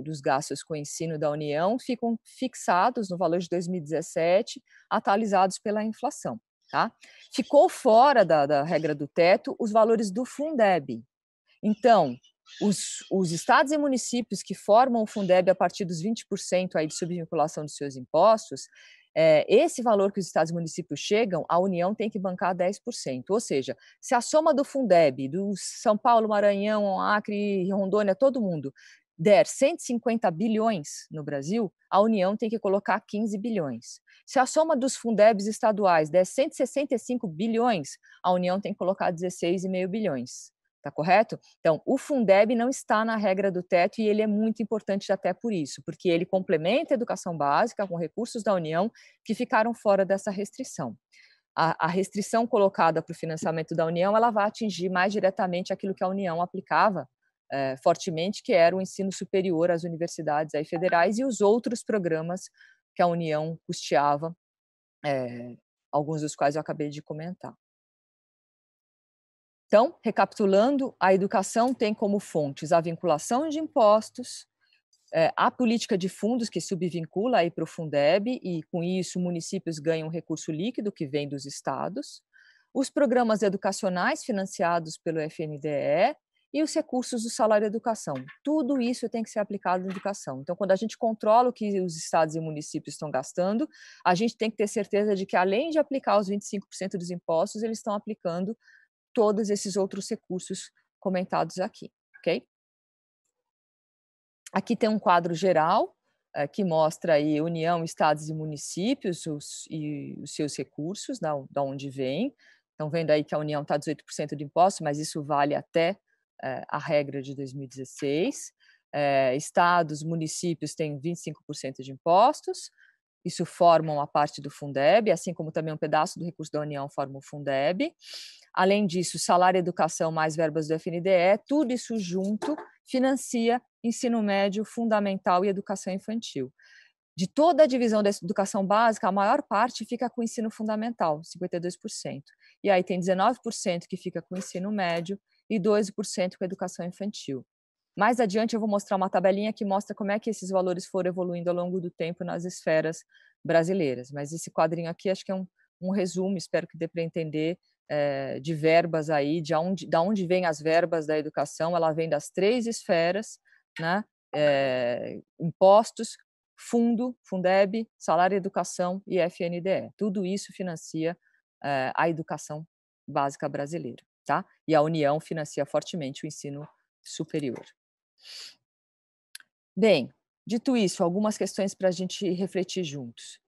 dos gastos com o ensino da União ficam fixados no valor de 2017, atualizados pela inflação. Tá? Ficou fora da regra do teto os valores do Fundeb. Então, os estados e municípios que formam o Fundeb a partir dos 20% aí de subvinculação dos seus impostos, esse valor que os estados e municípios chegam, a União tem que bancar 10%. Ou seja, se a soma do Fundeb, do São Paulo, Maranhão, Acre, Rondônia, todo mundo, der 150 bilhões no Brasil, a União tem que colocar 15 bilhões. Se a soma dos Fundebs estaduais der 165 bilhões, a União tem que colocar 16,5 bilhões. Tá correto? Então, o Fundeb não está na regra do teto e ele é muito importante até por isso, porque ele complementa a educação básica com recursos da União que ficaram fora dessa restrição. A restrição colocada para o financiamento da União, ela vai atingir mais diretamente aquilo que a União aplicava fortemente, que era o ensino superior às universidades aí federais e os outros programas que a União custeava, alguns dos quais eu acabei de comentar. Então, recapitulando, a educação tem como fontes a vinculação de impostos, a política de fundos que subvincula aí para o Fundeb e, com isso, municípios ganham recurso líquido que vem dos estados, os programas educacionais financiados pelo FNDE e os recursos do salário educação. Tudo isso tem que ser aplicado na educação. Então, quando a gente controla o que os estados e municípios estão gastando, a gente tem que ter certeza de que, além de aplicar os 25% dos impostos, eles estão aplicando todos esses outros recursos comentados aqui, ok? Aqui tem um quadro geral que mostra aí União, estados e municípios e os seus recursos, da onde vem. Estão vendo aí que a União está 18% de impostos, mas isso vale até a regra de 2016. Estados, municípios têm 25% de impostos, isso formam a parte do Fundeb, assim como também um pedaço do recurso da União forma o Fundeb. Além disso, salário e educação mais verbas do FNDE, tudo isso junto financia ensino médio, fundamental e educação infantil. De toda a divisão da educação básica, a maior parte fica com o ensino fundamental, 52%. E aí tem 19% que fica com o ensino médio e 12% com a educação infantil. Mais adiante eu vou mostrar uma tabelinha que mostra como é que esses valores foram evoluindo ao longo do tempo nas esferas brasileiras. Mas esse quadrinho aqui acho que é um resumo, espero que dê para entender, de verbas aí, de onde vêm as verbas da educação. Ela vem das 3 esferas, né? Impostos, Fundeb, salário e educação e FNDE. Tudo isso financia a educação básica brasileira, tá? E a União financia fortemente o ensino superior. Bem, dito isso, algumas questões para a gente refletir juntos.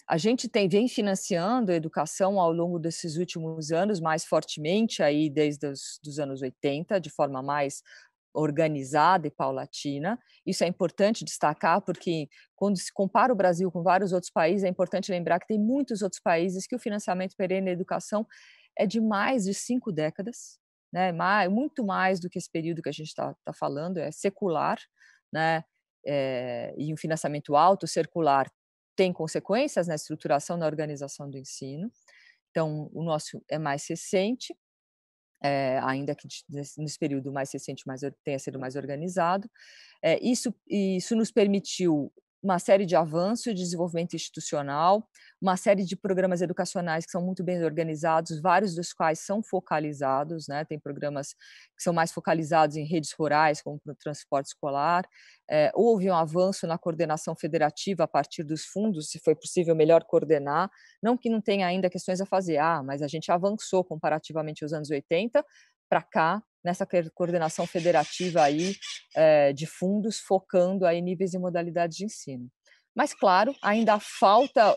A gente vem financiando a educação ao longo desses últimos anos, mais fortemente, aí desde os anos 80, de forma mais organizada e paulatina. Isso é importante destacar, porque quando se compara o Brasil com vários outros países, é importante lembrar que tem muitos outros países que o financiamento perene da educação é de mais de 5 décadas, né? Muito mais do que esse período que a gente está falando, é secular, né? E um financiamento alto, circular, tem consequências na estruturação, na organização do ensino. Então, o nosso é mais recente, ainda que nesse período mais recente tenha sido mais organizado. Isso nos permitiu uma série de avanços de desenvolvimento institucional, uma série de programas educacionais que são muito bem organizados, vários dos quais são focalizados, né? Tem programas que são mais focalizados em redes rurais, como o transporte escolar. Houve um avanço na coordenação federativa a partir dos fundos, se foi possível melhor coordenar, não que não tenha ainda questões a fazer, mas a gente avançou comparativamente aos anos 80 para cá, nessa coordenação federativa aí, de fundos, focando aí níveis e modalidades de ensino. Mas, claro, ainda falta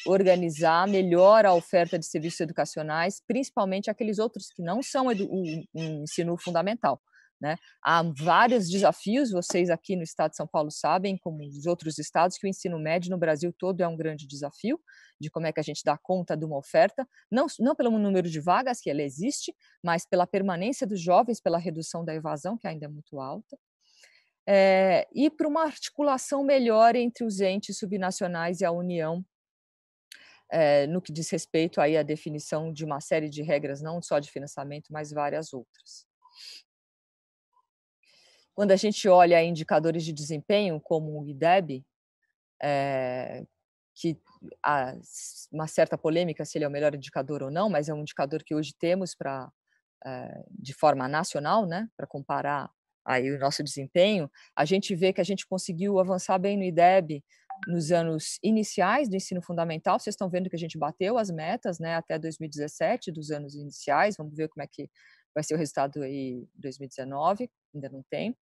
organizar melhor a oferta de serviços educacionais, principalmente aqueles outros que não são o ensino fundamental, né? Há vários desafios, vocês aqui no estado de São Paulo sabem, como os outros estados, que o ensino médio no Brasil todo é um grande desafio, de como é que a gente dá conta de uma oferta, não pelo número de vagas, que ela existe, mas pela permanência dos jovens, pela redução da evasão, que ainda é muito alta, e para uma articulação melhor entre os entes subnacionais e a União no que diz respeito aí à definição de uma série de regras, não só de financiamento, mas várias outras. Quando a gente olha indicadores de desempenho, como o IDEB, que há uma certa polêmica se ele é o melhor indicador ou não, mas é um indicador que hoje temos de forma nacional, né, para comparar aí o nosso desempenho, a gente vê que a gente conseguiu avançar bem no IDEB nos anos iniciais do ensino fundamental. Vocês estão vendo que a gente bateu as metas, né, até 2017 dos anos iniciais. Vamos ver como é que vai ser o resultado aí 2019, ainda não tem.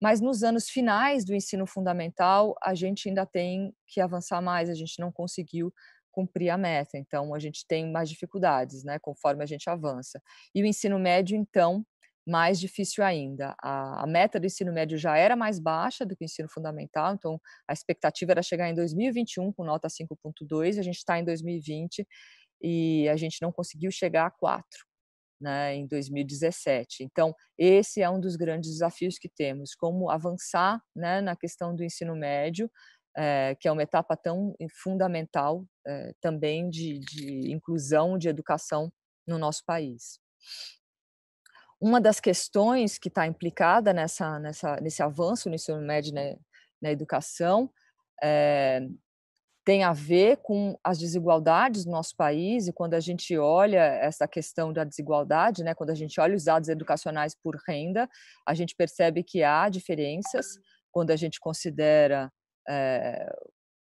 Mas nos anos finais do ensino fundamental, a gente ainda tem que avançar mais, a gente não conseguiu cumprir a meta, então a gente tem mais dificuldades, né, conforme a gente avança. E o ensino médio, então, mais difícil ainda. A meta do ensino médio já era mais baixa do que o ensino fundamental, então a expectativa era chegar em 2021 com nota 5,2, a gente está em 2020 e a gente não conseguiu chegar a 4. Né, em 2017. Então, esse é um dos grandes desafios que temos, como avançar, né, na questão do ensino médio, que é uma etapa tão fundamental também de inclusão, de educação no nosso país. Uma das questões que está implicada nesse avanço no ensino médio, né, na educação, tem a ver com as desigualdades no nosso país, e quando a gente olha essa questão da desigualdade, né, quando a gente olha os dados educacionais por renda, a gente percebe que há diferenças quando a gente considera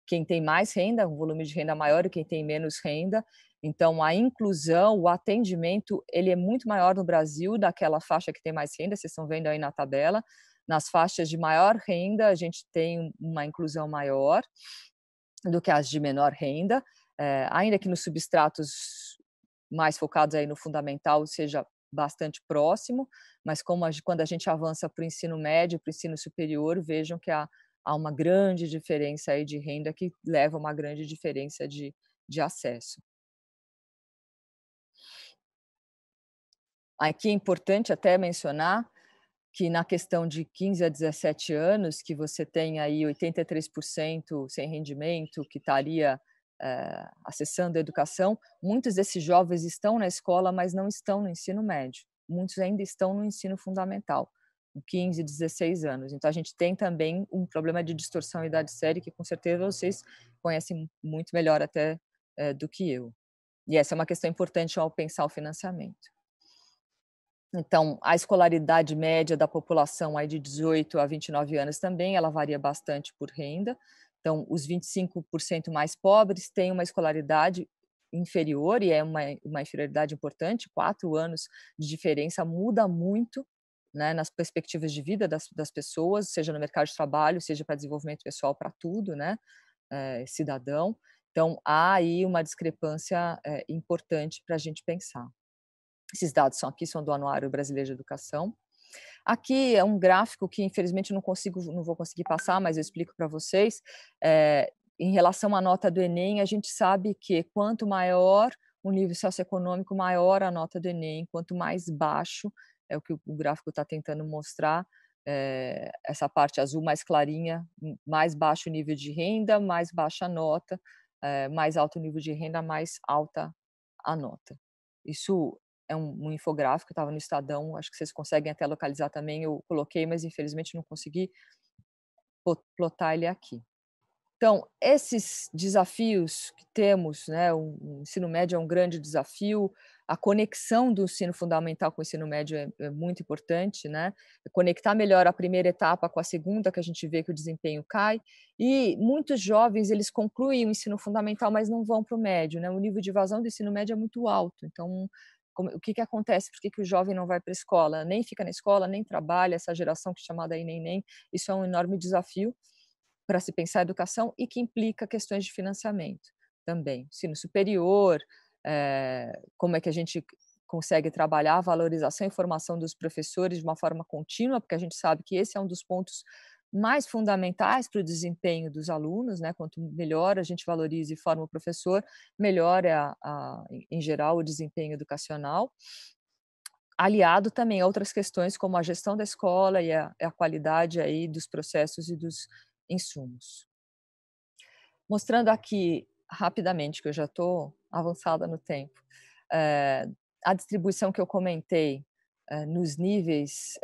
quem tem mais renda, um volume de renda maior, e quem tem menos renda. Então, a inclusão, o atendimento, ele é muito maior no Brasil, daquela faixa que tem mais renda, vocês estão vendo aí na tabela. Nas faixas de maior renda, a gente tem uma inclusão maior do que as de menor renda, ainda que nos substratos mais focados aí no fundamental seja bastante próximo, mas quando a gente avança para o ensino médio, para o ensino superior, vejam que há uma grande diferença aí de renda que leva a uma grande diferença de acesso. Aqui é importante até mencionar que na questão de 15 a 17 anos, que você tem aí 83% sem rendimento, que estaria acessando a educação, muitos desses jovens estão na escola, mas não estão no ensino médio. Muitos ainda estão no ensino fundamental, com 15, 16 anos. Então, a gente tem também um problema de distorção em idade séria, que com certeza vocês conhecem muito melhor até do que eu. E essa é uma questão importante ao pensar o financiamento. Então, a escolaridade média da população aí de 18 a 29 anos também, ela varia bastante por renda. Então, os 25% mais pobres têm uma escolaridade inferior, e é uma inferioridade importante, 4 anos de diferença muda muito, né, nas perspectivas de vida das pessoas, seja no mercado de trabalho, seja para desenvolvimento pessoal, para tudo, né, cidadão. Então, há aí uma discrepância importante para a gente pensar. Esses dados são do Anuário Brasileiro de Educação. Aqui é um gráfico que, infelizmente, não vou conseguir passar, mas eu explico para vocês. Em relação à nota do Enem, a gente sabe que quanto maior o nível socioeconômico, maior a nota do Enem, quanto mais baixo, é o que o gráfico está tentando mostrar, essa parte azul mais clarinha, mais baixo o nível de renda, mais baixa a nota, mais alto o nível de renda, mais alta a nota. Isso é um infográfico, estava no Estadão, acho que vocês conseguem até localizar também, eu coloquei, mas infelizmente não consegui plotar ele aqui. Então, esses desafios que temos, né, o ensino médio é um grande desafio, a conexão do ensino fundamental com o ensino médio é muito importante, né? Conectar melhor a primeira etapa com a segunda, que a gente vê que o desempenho cai, e muitos jovens, eles concluem o ensino fundamental, mas não vão para o médio, né? O nível de evasão do ensino médio é muito alto, então o que acontece? Por que o jovem não vai para a escola? Nem fica na escola, nem trabalha, essa geração que é chamada aí nem, isso é um enorme desafio para se pensar a educação e que implica questões de financiamento também. Ensino superior, como é que a gente consegue trabalhar a valorização e formação dos professores de uma forma contínua, porque a gente sabe que esse é um dos pontos mais fundamentais para o desempenho dos alunos, né? Quanto melhor a gente valoriza e forma o professor, melhor é, em geral, o desempenho educacional. Aliado também a outras questões como a gestão da escola e a qualidade aí dos processos e dos insumos. Mostrando aqui rapidamente, que eu já estou avançada no tempo. A distribuição que eu comentei nos níveis,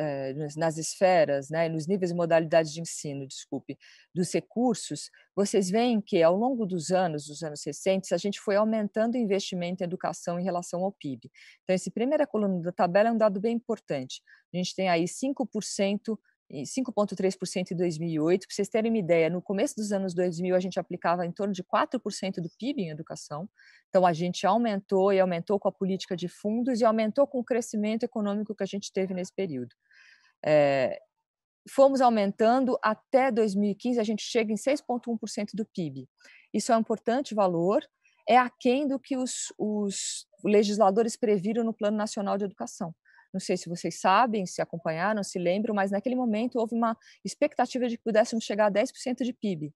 nas esferas, né, nos níveis e modalidades de ensino, desculpe, dos recursos, vocês veem que ao longo dos anos recentes, a gente foi aumentando o investimento em educação em relação ao PIB. Então, essa primeira coluna da tabela é um dado bem importante. A gente tem aí 5%, 5,3% em 2008. Para vocês terem uma ideia, no começo dos anos 2000, a gente aplicava em torno de 4% do PIB em educação. Então, a gente aumentou e aumentou com a política de fundos e aumentou com o crescimento econômico que a gente teve nesse período. Fomos aumentando até 2015, a gente chega em 6,1% do PIB. Isso é um importante valor, é aquém do que os legisladores previram no Plano Nacional de Educação. Não sei se vocês sabem, se acompanharam, se lembram, mas naquele momento houve uma expectativa de que pudéssemos chegar a 10% de PIB.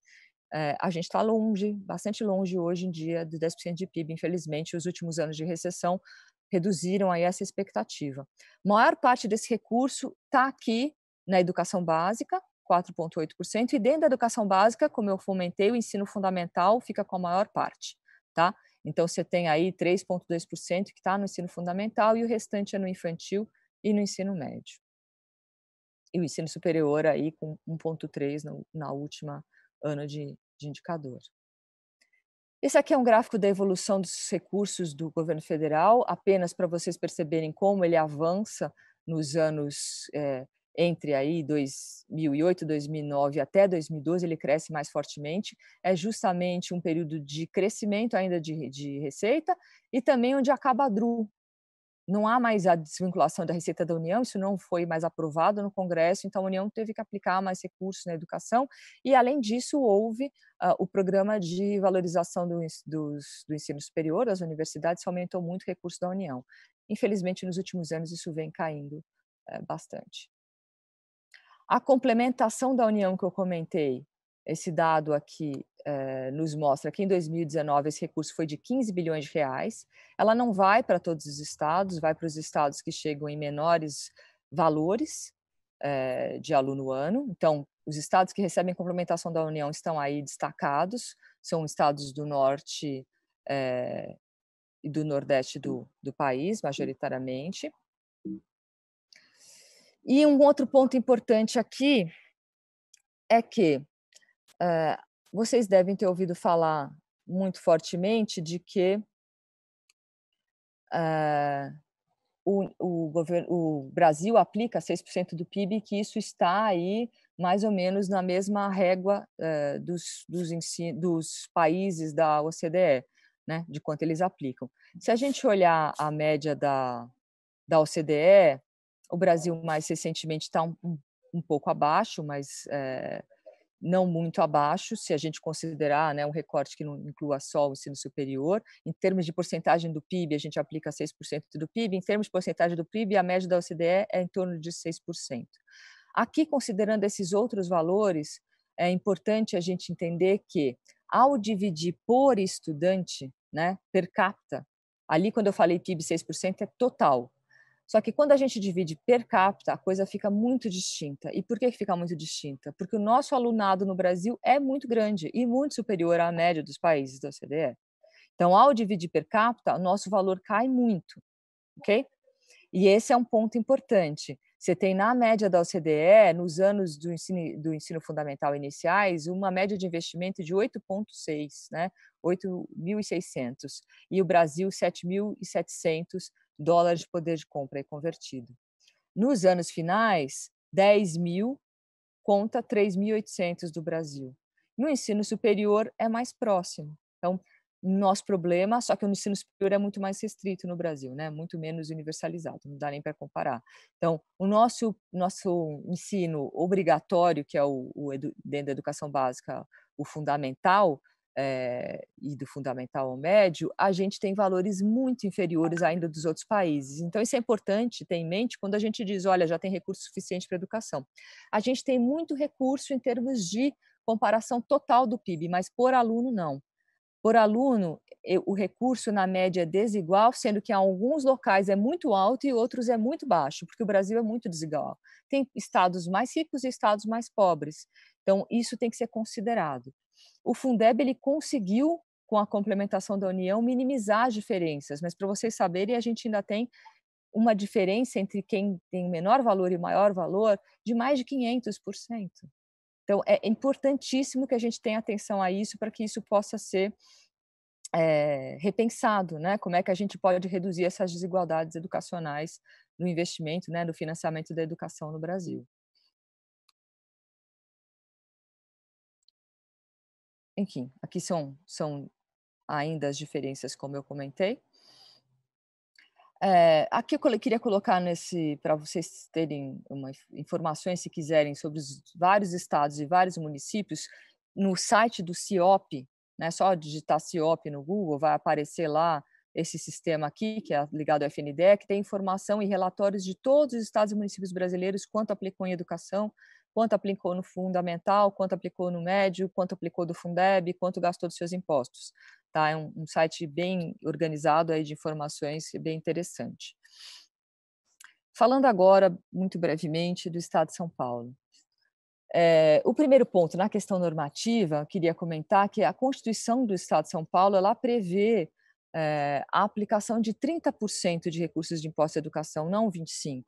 A gente está longe, bastante longe hoje em dia de 10% de PIB. Infelizmente, os últimos anos de recessão reduziram aí essa expectativa. A maior parte desse recurso está aqui na educação básica, 4,8%, e dentro da educação básica, como eu fomentei, o ensino fundamental fica com a maior parte, tá? Então, você tem aí 3,2% que está no ensino fundamental e o restante é no infantil e no ensino médio. E o ensino superior aí com 1,3% na última ano de indicador. Esse aqui é um gráfico da evolução dos recursos do governo federal, apenas para vocês perceberem como ele avança nos anos entre aí 2008, 2009 até 2012, ele cresce mais fortemente. É justamente um período de crescimento ainda de receita e também onde acaba a DRU. Não há mais a desvinculação da Receita da União, isso não foi mais aprovado no Congresso, então a União teve que aplicar mais recursos na educação e, além disso, houve o programa de valorização do ensino superior, das universidades, aumentou muito o recurso da União. Infelizmente, nos últimos anos, isso vem caindo bastante. A complementação da União que eu comentei, esse dado aqui nos mostra que em 2019 esse recurso foi de 15 bilhões de reais. Ela não vai para todos os estados, vai para os estados que chegam em menores valores de aluno ano. Então, os estados que recebem complementação da União estão aí destacados, são estados do norte e do nordeste do país, majoritariamente. E um outro ponto importante aqui é que vocês devem ter ouvido falar muito fortemente de que o Brasil aplica 6% do PIB, que isso está aí mais ou menos na mesma régua dos países da OCDE, né, de quanto eles aplicam. Se a gente olhar a média da OCDE, o Brasil mais recentemente está um pouco abaixo, mas não muito abaixo, se a gente considerar, né, um recorte que não inclua só o ensino superior. Em termos de porcentagem do PIB, a gente aplica 6% do PIB. Em termos de porcentagem do PIB, a média da OCDE é em torno de 6%. Aqui, considerando esses outros valores, é importante a gente entender que, ao dividir por estudante, né, per capita, ali quando eu falei PIB 6% é total. Só que quando a gente divide per capita, a coisa fica muito distinta. E por que fica muito distinta? Porque o nosso alunado no Brasil é muito grande e muito superior à média dos países da OCDE. Então, ao dividir per capita, o nosso valor cai muito, ok? E esse é um ponto importante. Você tem na média da OCDE, nos anos do ensino fundamental iniciais, uma média de investimento de 8,6, né? 8.600. E o Brasil, 7.700 dólares de poder de compra aí convertido. Nos anos finais, 10.000 conta 3.800 do Brasil. No ensino superior é mais próximo. Então, nosso problema, só que o ensino superior é muito mais restrito no Brasil, né? Muito menos universalizado, não dá nem para comparar. Então, o nosso ensino obrigatório, que é dentro da educação básica, o fundamental, e do fundamental ao médio, a gente tem valores muito inferiores ainda dos outros países. Então, isso é importante ter em mente quando a gente diz, olha, já tem recurso suficiente para a educação. A gente tem muito recurso em termos de comparação total do PIB, mas por aluno não. Por aluno, o recurso na média é desigual, sendo que em alguns locais é muito alto e outros é muito baixo, porque o Brasil é muito desigual. Tem estados mais ricos e estados mais pobres. Então, isso tem que ser considerado. O Fundeb ele conseguiu, com a complementação da União, minimizar as diferenças. Mas, para vocês saberem, a gente ainda tem uma diferença entre quem tem menor valor e maior valor de mais de 500%. Então, é importantíssimo que a gente tenha atenção a isso para que isso possa ser repensado, né? Como é que a gente pode reduzir essas desigualdades educacionais no investimento, né, no financiamento da educação no Brasil. Enfim, aqui são ainda as diferenças, como eu comentei. Aqui eu queria colocar para vocês terem informações, se quiserem, sobre os vários estados e vários municípios, no site do CIOP, né, só digitar CIOP no Google, vai aparecer lá esse sistema aqui, que é ligado ao FNDE, que tem informação e relatórios de todos os estados e municípios brasileiros, quanto aplicou em educação, quanto aplicou no fundamental, quanto aplicou no médio, quanto aplicou do Fundeb, quanto gastou dos seus impostos. Tá? É um site bem organizado aí de informações, bem interessante. Falando agora, muito brevemente, do Estado de São Paulo. O primeiro ponto, na questão normativa, eu queria comentar que a Constituição do Estado de São Paulo ela prevê a aplicação de 30% de recursos de imposto à educação, não 25%.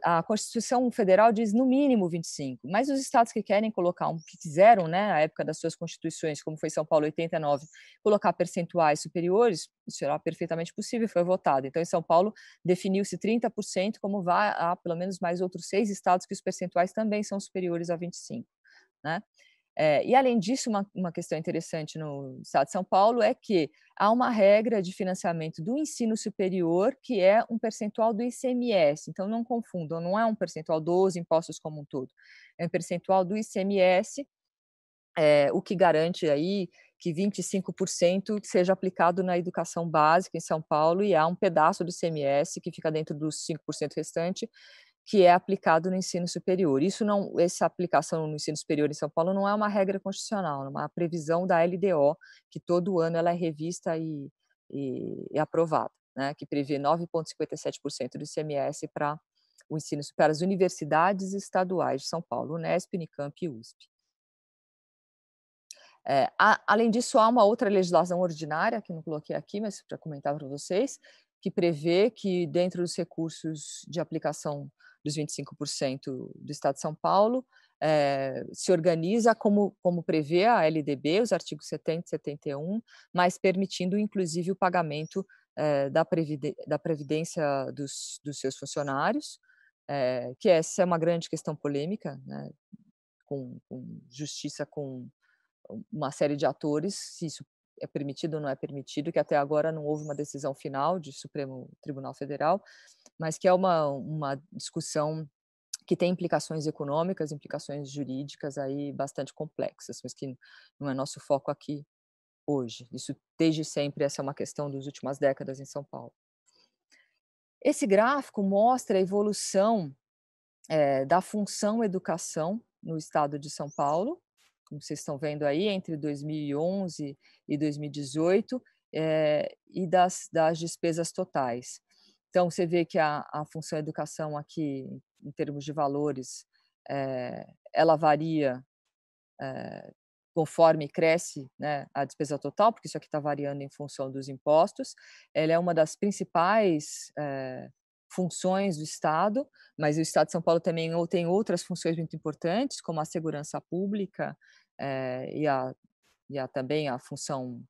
A Constituição Federal diz no mínimo 25%, mas os estados que querem colocar, que quiseram, né, à época das suas constituições, como foi São Paulo 89, colocar percentuais superiores, isso será perfeitamente possível, foi votado. Então, em São Paulo, definiu-se 30%, como há pelo menos mais outros 6 estados que os percentuais também são superiores a 25%. Né? E, além disso, uma questão interessante no Estado de São Paulo é que há uma regra de financiamento do ensino superior que é um percentual do ICMS. Então, não confundam, não é um percentual dos impostos como um todo. É um percentual do ICMS, o que garante aí que 25% seja aplicado na educação básica em São Paulo e há um pedaço do ICMS que fica dentro dos 5% restante, que é aplicado no ensino superior. Essa aplicação no ensino superior em São Paulo não é uma regra constitucional, é uma previsão da LDO, que todo ano ela é revista e aprovada, né, que prevê 9,57% do ICMS para o ensino para as universidades estaduais de São Paulo, Unesp, Unicamp e USP. Além disso, há uma outra legislação ordinária, que não coloquei aqui, mas para comentar para vocês, que prevê que, dentro dos recursos de aplicação dos 25% do Estado de São Paulo, se organiza como prevê a LDB, os artigos 70 e 71, mas permitindo, inclusive, o pagamento da previdência dos seus funcionários, que essa é uma grande questão polêmica, né, com justiça com uma série de atores, se isso é permitido ou não é permitido, que até agora não houve uma decisão final do Supremo Tribunal Federal, mas que é uma discussão que tem implicações econômicas, implicações jurídicas aí bastante complexas, mas que não é nosso foco aqui hoje. Isso, desde sempre, essa é uma questão das últimas décadas em São Paulo. Esse gráfico mostra a evolução da função educação no estado de São Paulo, como vocês estão vendo aí, entre 2011 e 2018, e das despesas totais. Então, você vê que a função educação aqui, em termos de valores, ela varia conforme cresce, né, a despesa total, porque isso aqui está variando em função dos impostos. Ela é uma das principais funções do Estado, mas o Estado de São Paulo também tem outras funções muito importantes, como a segurança pública e também a função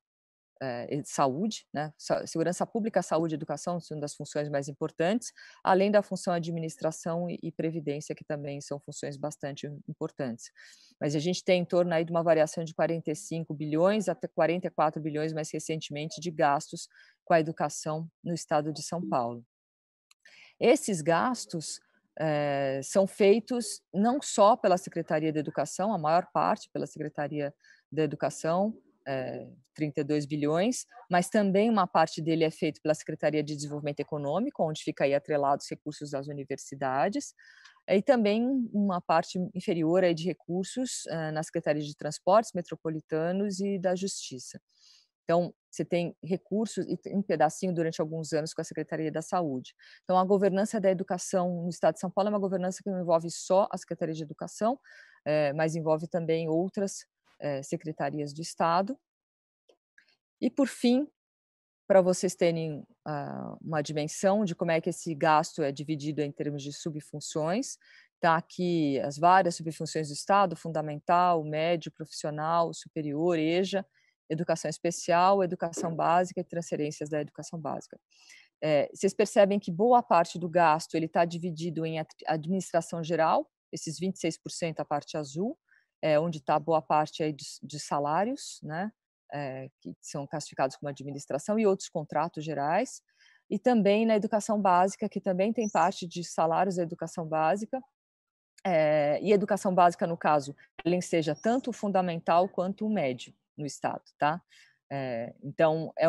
saúde, né? Segurança pública, saúde e educação são das funções mais importantes, além da função administração e previdência, que também são funções bastante importantes. Mas a gente tem em torno aí de uma variação de 45 bilhões até 44 bilhões mais recentemente de gastos com a educação no estado de São Paulo. Esses gastos são feitos não só pela Secretaria da Educação, a maior parte pela Secretaria da Educação, 32 bilhões, mas também uma parte dele é feito pela Secretaria de Desenvolvimento Econômico, onde fica aí atrelado os recursos das universidades, e também uma parte inferior aí de recursos na Secretaria de Transportes Metropolitanos e da Justiça. Então, você tem recursos e um pedacinho durante alguns anos com a Secretaria da Saúde. Então, a governança da educação no Estado de São Paulo é uma governança que não envolve só a Secretaria de Educação, mas envolve também outras secretarias do Estado. E, por fim, para vocês terem uma dimensão de como é que esse gasto é dividido em termos de subfunções, está aqui as várias subfunções do Estado: fundamental, médio, profissional, superior, EJA, educação especial, educação básica e transferências da educação básica. Vocês percebem que boa parte do gasto ele está dividido em administração geral, esses 26%, a parte azul, onde está boa parte aí de salários, né? Que são classificados como administração, e outros contratos gerais, e também na educação básica, que também tem parte de salários da educação básica, e a educação básica, no caso, ela seja tanto o fundamental quanto o médio no Estado, tá? Então, é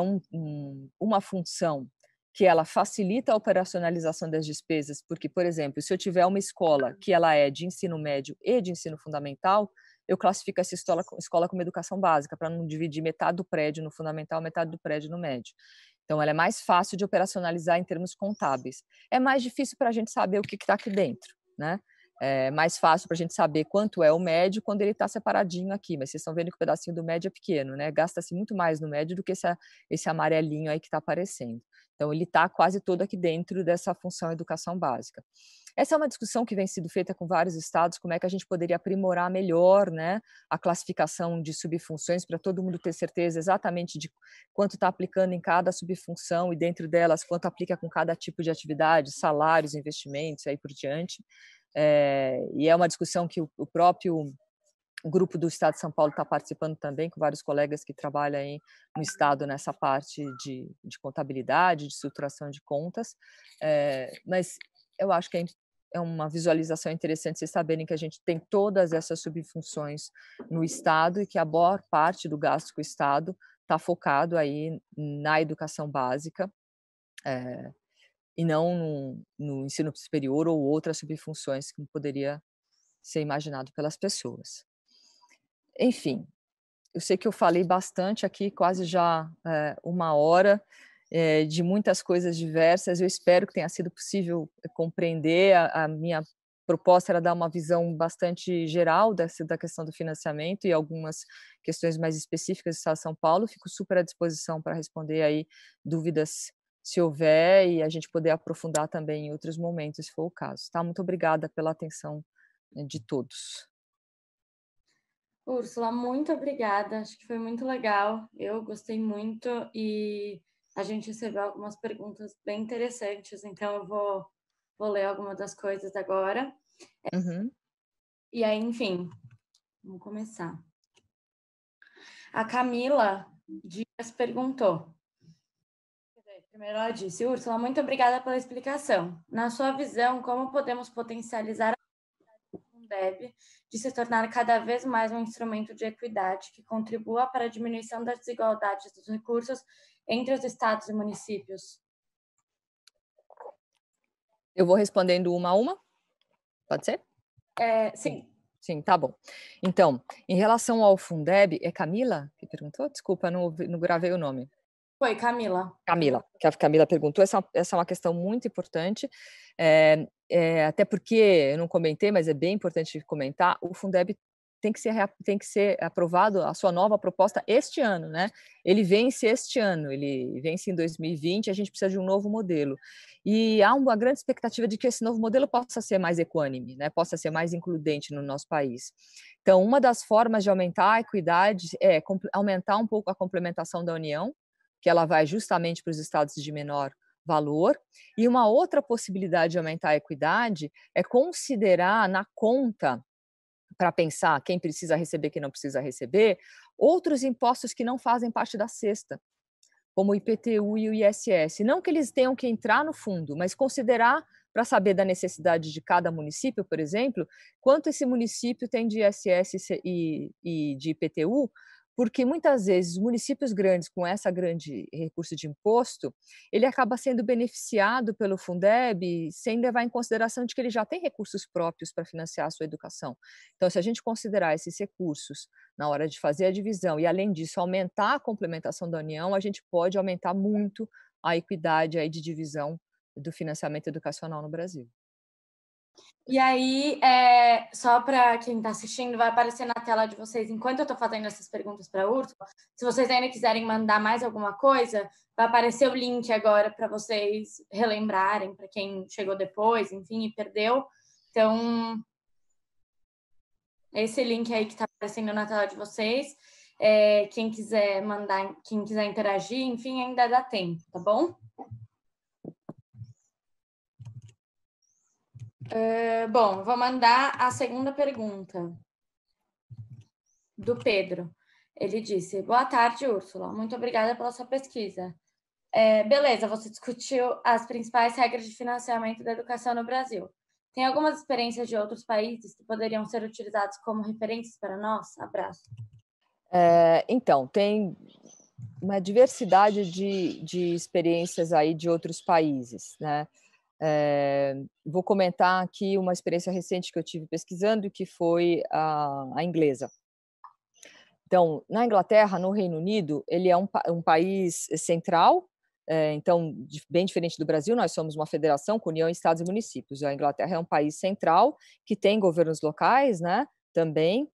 uma função que ela facilita a operacionalização das despesas, porque, por exemplo, se eu tiver uma escola que ela é de ensino médio e de ensino fundamental, eu classifico essa escola como educação básica, para não dividir metade do prédio no fundamental, metade do prédio no médio. Então, ela é mais fácil de operacionalizar em termos contábeis. É mais difícil para a gente saber o que está aqui dentro, né? É mais fácil para a gente saber quanto é o médio quando ele está separadinho aqui, mas vocês estão vendo que o pedacinho do médio é pequeno, né? Gasta-se muito mais no médio do que esse amarelinho aí que está aparecendo. Então, ele está quase todo aqui dentro dessa função educação básica. Essa é uma discussão que vem sendo feita com vários estados, como é que a gente poderia aprimorar melhor, né, a classificação de subfunções, para todo mundo ter certeza exatamente de quanto está aplicando em cada subfunção e dentro delas quanto aplica com cada tipo de atividade, salários, investimentos e aí por diante. E é uma discussão que o próprio grupo do Estado de São Paulo está participando também, com vários colegas que trabalham aí no Estado nessa parte de contabilidade, de estruturação de contas, mas eu acho que é uma visualização interessante vocês saberem que a gente tem todas essas subfunções no Estado e que a boa parte do gasto com o Estado está focado aí na educação básica, e não no ensino superior ou outras subfunções que poderia ser imaginado pelas pessoas. Enfim, eu sei que eu falei bastante aqui, quase já 1 hora, de muitas coisas diversas. Eu espero que tenha sido possível compreender. A minha proposta era dar uma visão bastante geral da questão do financiamento e algumas questões mais específicas do Estado de São Paulo. Fico super à disposição para responder aí dúvidas, se houver, e a gente poder aprofundar também em outros momentos, se for o caso. Tá? Muito obrigada pela atenção de todos. Úrsula, muito obrigada. Acho que foi muito legal. Eu gostei muito e a gente recebeu algumas perguntas bem interessantes, então eu vou ler algumas das coisas agora. Uhum. E aí, enfim, vamos começar. A Camila Dias perguntou. Primeiro ela disse: Úrsula, muito obrigada pela explicação. Na sua visão, como podemos potencializar a Fundeb de se tornar cada vez mais um instrumento de equidade que contribua para a diminuição das desigualdades dos recursos entre os estados e municípios? Eu vou respondendo uma a uma? Pode ser? Sim. Sim, tá bom. Então, em relação ao Fundeb, é Camila que perguntou? Desculpa, não gravei o nome. Foi, Camila. Camila, que a Camila perguntou, essa é uma questão muito importante, até porque, eu não comentei, mas é bem importante comentar, o Fundeb tem que ser aprovado, a sua nova proposta este ano, né? Ele vence este ano, ele vence em 2020, a gente precisa de um novo modelo. E há uma grande expectativa de que esse novo modelo possa ser mais equânime, né? Possa ser mais includente no nosso país. Então, uma das formas de aumentar a equidade é aumentar um pouco a complementação da União, que ela vai justamente para os estados de menor valor. E uma outra possibilidade de aumentar a equidade é considerar na conta, para pensar quem precisa receber, quem não precisa receber, outros impostos que não fazem parte da cesta, como o IPTU e o ISS. Não que eles tenham que entrar no fundo, mas considerar para saber da necessidade de cada município, por exemplo, quanto esse município tem de ISS e de IPTU, porque muitas vezes municípios grandes com essa grande recurso de imposto, ele acaba sendo beneficiado pelo Fundeb sem levar em consideração de que ele já tem recursos próprios para financiar a sua educação. Então, se a gente considerar esses recursos na hora de fazer a divisão e, além disso, aumentar a complementação da União, a gente pode aumentar muito a equidade aí de divisão do financiamento educacional no Brasil. E aí, só para quem está assistindo, vai aparecer na tela de vocês, enquanto eu estou fazendo essas perguntas para a Úrsula, se vocês ainda quiserem mandar mais alguma coisa, vai aparecer o link agora para vocês relembrarem, para quem chegou depois, enfim, e perdeu. Então, esse link aí que está aparecendo na tela de vocês, quem quiser mandar, quem quiser interagir, enfim, ainda dá tempo, tá bom? Bom, vou mandar a segunda pergunta do Pedro. Ele disse: boa tarde, Úrsula. Muito obrigada pela sua pesquisa. Beleza, você discutiu as principais regras de financiamento da educação no Brasil. Tem algumas experiências de outros países que poderiam ser utilizados como referências para nós? Abraço. Então, tem uma diversidade de experiências aí de outros países, né? Vou comentar aqui uma experiência recente que eu tive pesquisando, que foi a inglesa. Então, na Inglaterra, no Reino Unido, ele é um país central, então, bem diferente do Brasil, nós somos uma federação com união, estados e municípios. A Inglaterra é um país central, que tem governos locais, né, também,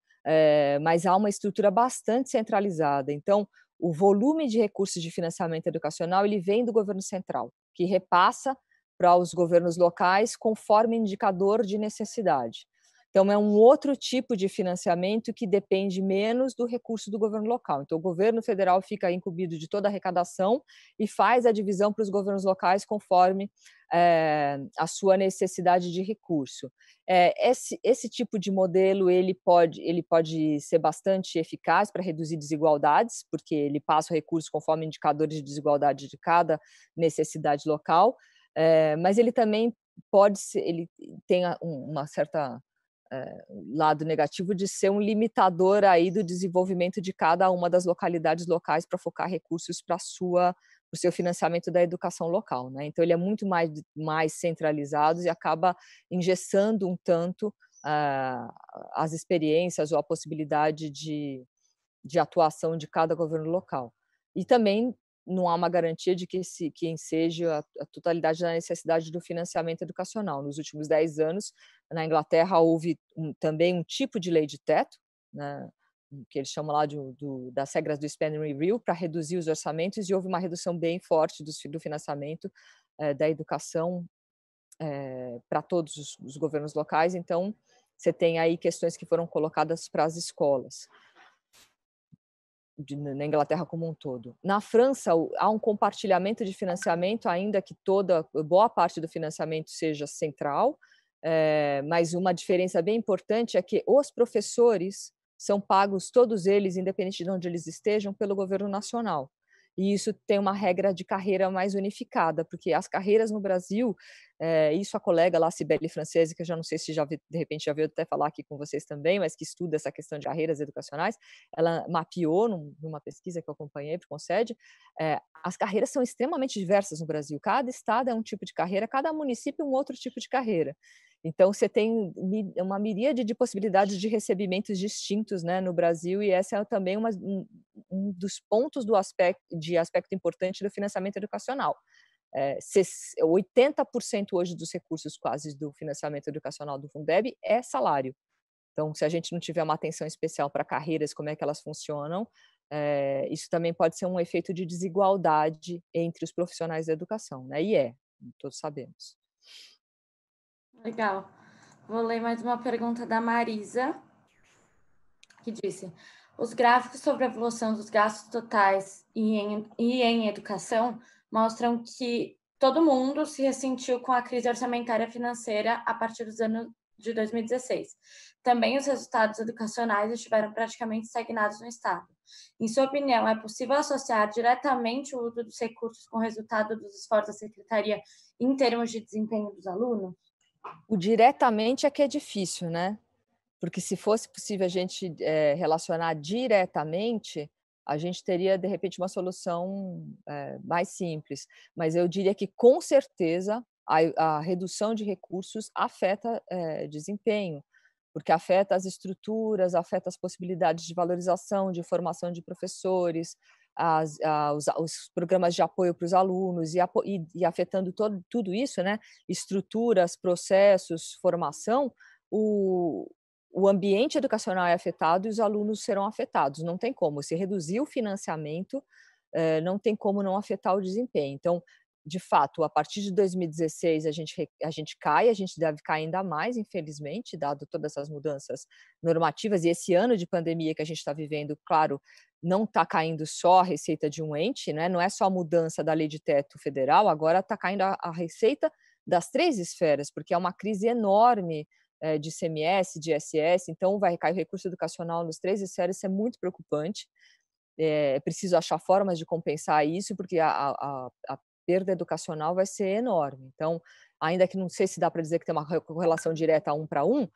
mas há uma estrutura bastante centralizada. Então, o volume de recursos de financiamento educacional, ele vem do governo central, que repassa para os governos locais conforme indicador de necessidade. Então, é um outro tipo de financiamento que depende menos do recurso do governo local. Então, o governo federal fica incumbido de toda a arrecadação e faz a divisão para os governos locais conforme a sua necessidade de recurso. Esse tipo de modelo ele pode ser bastante eficaz para reduzir desigualdades, porque ele passa o recurso conforme indicadores de desigualdade de cada necessidade local, mas ele também ele tem uma certa lado negativo de ser um limitador aí do desenvolvimento de cada uma das localidades locais para focar recursos para o seu financiamento da educação local, né? Então ele é muito mais centralizado e acaba engessando um tanto as experiências ou a possibilidade de atuação de cada governo local. E também não há uma garantia de que seja a totalidade da necessidade do financiamento educacional. Nos últimos 10 anos, na Inglaterra, houve também um tipo de lei de teto, né, que eles chamam lá das regras do spending review, para reduzir os orçamentos, e houve uma redução bem forte do financiamento da educação para todos os governos locais. Então, você tem aí questões que foram colocadas para as escolas, na Inglaterra como um todo. Na França, há um compartilhamento de financiamento, ainda que boa parte do financiamento seja central, mas uma diferença bem importante é que os professores são pagos, todos eles, independente de onde eles estejam, pelo governo nacional. E isso tem uma regra de carreira mais unificada, porque as carreiras no Brasil, isso a colega lá, Cibele Francese, que eu já não sei se de repente já veio até falar aqui com vocês também, mas que estuda essa questão de carreiras educacionais, ela mapeou numa pesquisa que eu acompanhei para o Concede, as carreiras são extremamente diversas no Brasil, cada estado é um tipo de carreira, cada município é um outro tipo de carreira. Então, você tem uma miríade de possibilidades de recebimentos distintos, né, no Brasil, e essa é também um dos pontos de aspecto importante do financiamento educacional. 80% hoje dos recursos quase do financiamento educacional do Fundeb é salário. Então, se a gente não tiver uma atenção especial para carreiras, como é que elas funcionam, isso também pode ser um efeito de desigualdade entre os profissionais da educação, né? E todos sabemos. Legal. Vou ler mais uma pergunta da Marisa, que disse: os gráficos sobre a evolução dos gastos totais e em educação mostram que todo mundo se ressentiu com a crise orçamentária financeira a partir dos anos de 2016. Também os resultados educacionais estiveram praticamente estagnados no Estado. Em sua opinião, é possível associar diretamente o uso dos recursos com o resultado dos esforços da Secretaria em termos de desempenho dos alunos? O diretamente é que é difícil, né? Porque se fosse possível a gente relacionar diretamente, a gente teria, de repente, uma solução mais simples. Mas eu diria que, com certeza, a redução de recursos afeta desempenho, porque afeta as estruturas, afeta as possibilidades de valorização, de formação de professores, os programas de apoio para os alunos e afetando tudo isso, né? Estruturas, processos, formação, o ambiente educacional é afetado e os alunos serão afetados. Não tem como. Se reduzir o financiamento, não tem como não afetar o desempenho. Então, de fato, a partir de 2016 a gente cai, a gente deve cair ainda mais, infelizmente, dado todas essas mudanças normativas, e esse ano de pandemia que a gente está vivendo, claro, não está caindo só a receita de um ente, né? Não é só a mudança da lei de teto federal, agora está caindo a receita das 3 esferas, porque é uma crise enorme de ICMS, de ISS, então vai recair o recurso educacional nos 3 esferas, isso é muito preocupante. É preciso achar formas de compensar isso, porque a perda educacional vai ser enorme. Então, ainda que não sei se dá para dizer que tem uma correlação direta 1 para 1,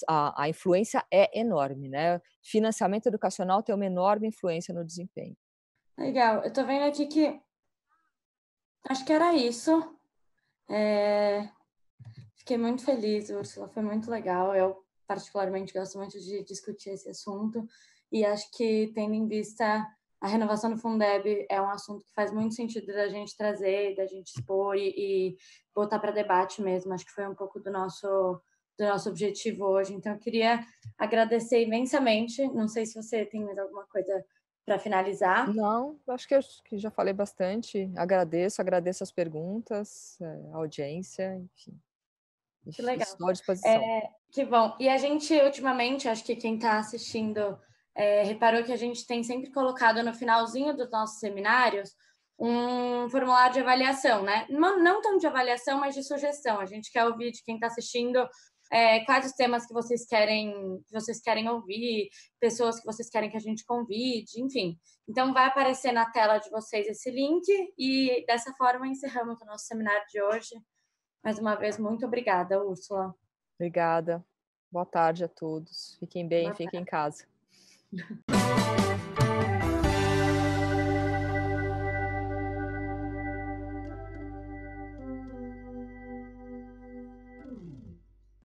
a influência é enorme, né? Financiamento educacional tem uma enorme influência no desempenho. Legal. Eu estou vendo aqui que acho que era isso. Fiquei muito feliz, Úrsula, foi muito legal. Eu, particularmente, gosto muito de discutir esse assunto e acho que, tendo em vista a renovação do Fundeb, é um assunto que faz muito sentido da gente trazer, da gente expor e botar para debate mesmo. Acho que foi um pouco do nosso objetivo hoje. Então, eu queria agradecer imensamente. Não sei se você tem mais alguma coisa para finalizar. Não, acho que eu já falei bastante. Agradeço as perguntas, a audiência, enfim. Que legal. Estou à disposição. Que bom. E a gente, ultimamente, acho que quem está assistindo reparou que a gente tem sempre colocado no finalzinho dos nossos seminários um formulário de avaliação, né? Não tão de avaliação, mas de sugestão. A gente quer ouvir de quem está assistindo quais os temas que vocês querem ouvir, pessoas que vocês querem que a gente convide, enfim. Então, vai aparecer na tela de vocês esse link e, dessa forma, encerramos o nosso seminário de hoje. Mais uma vez, muito obrigada, Úrsula. Obrigada. Boa tarde a todos. Fiquem bem, fiquem em casa.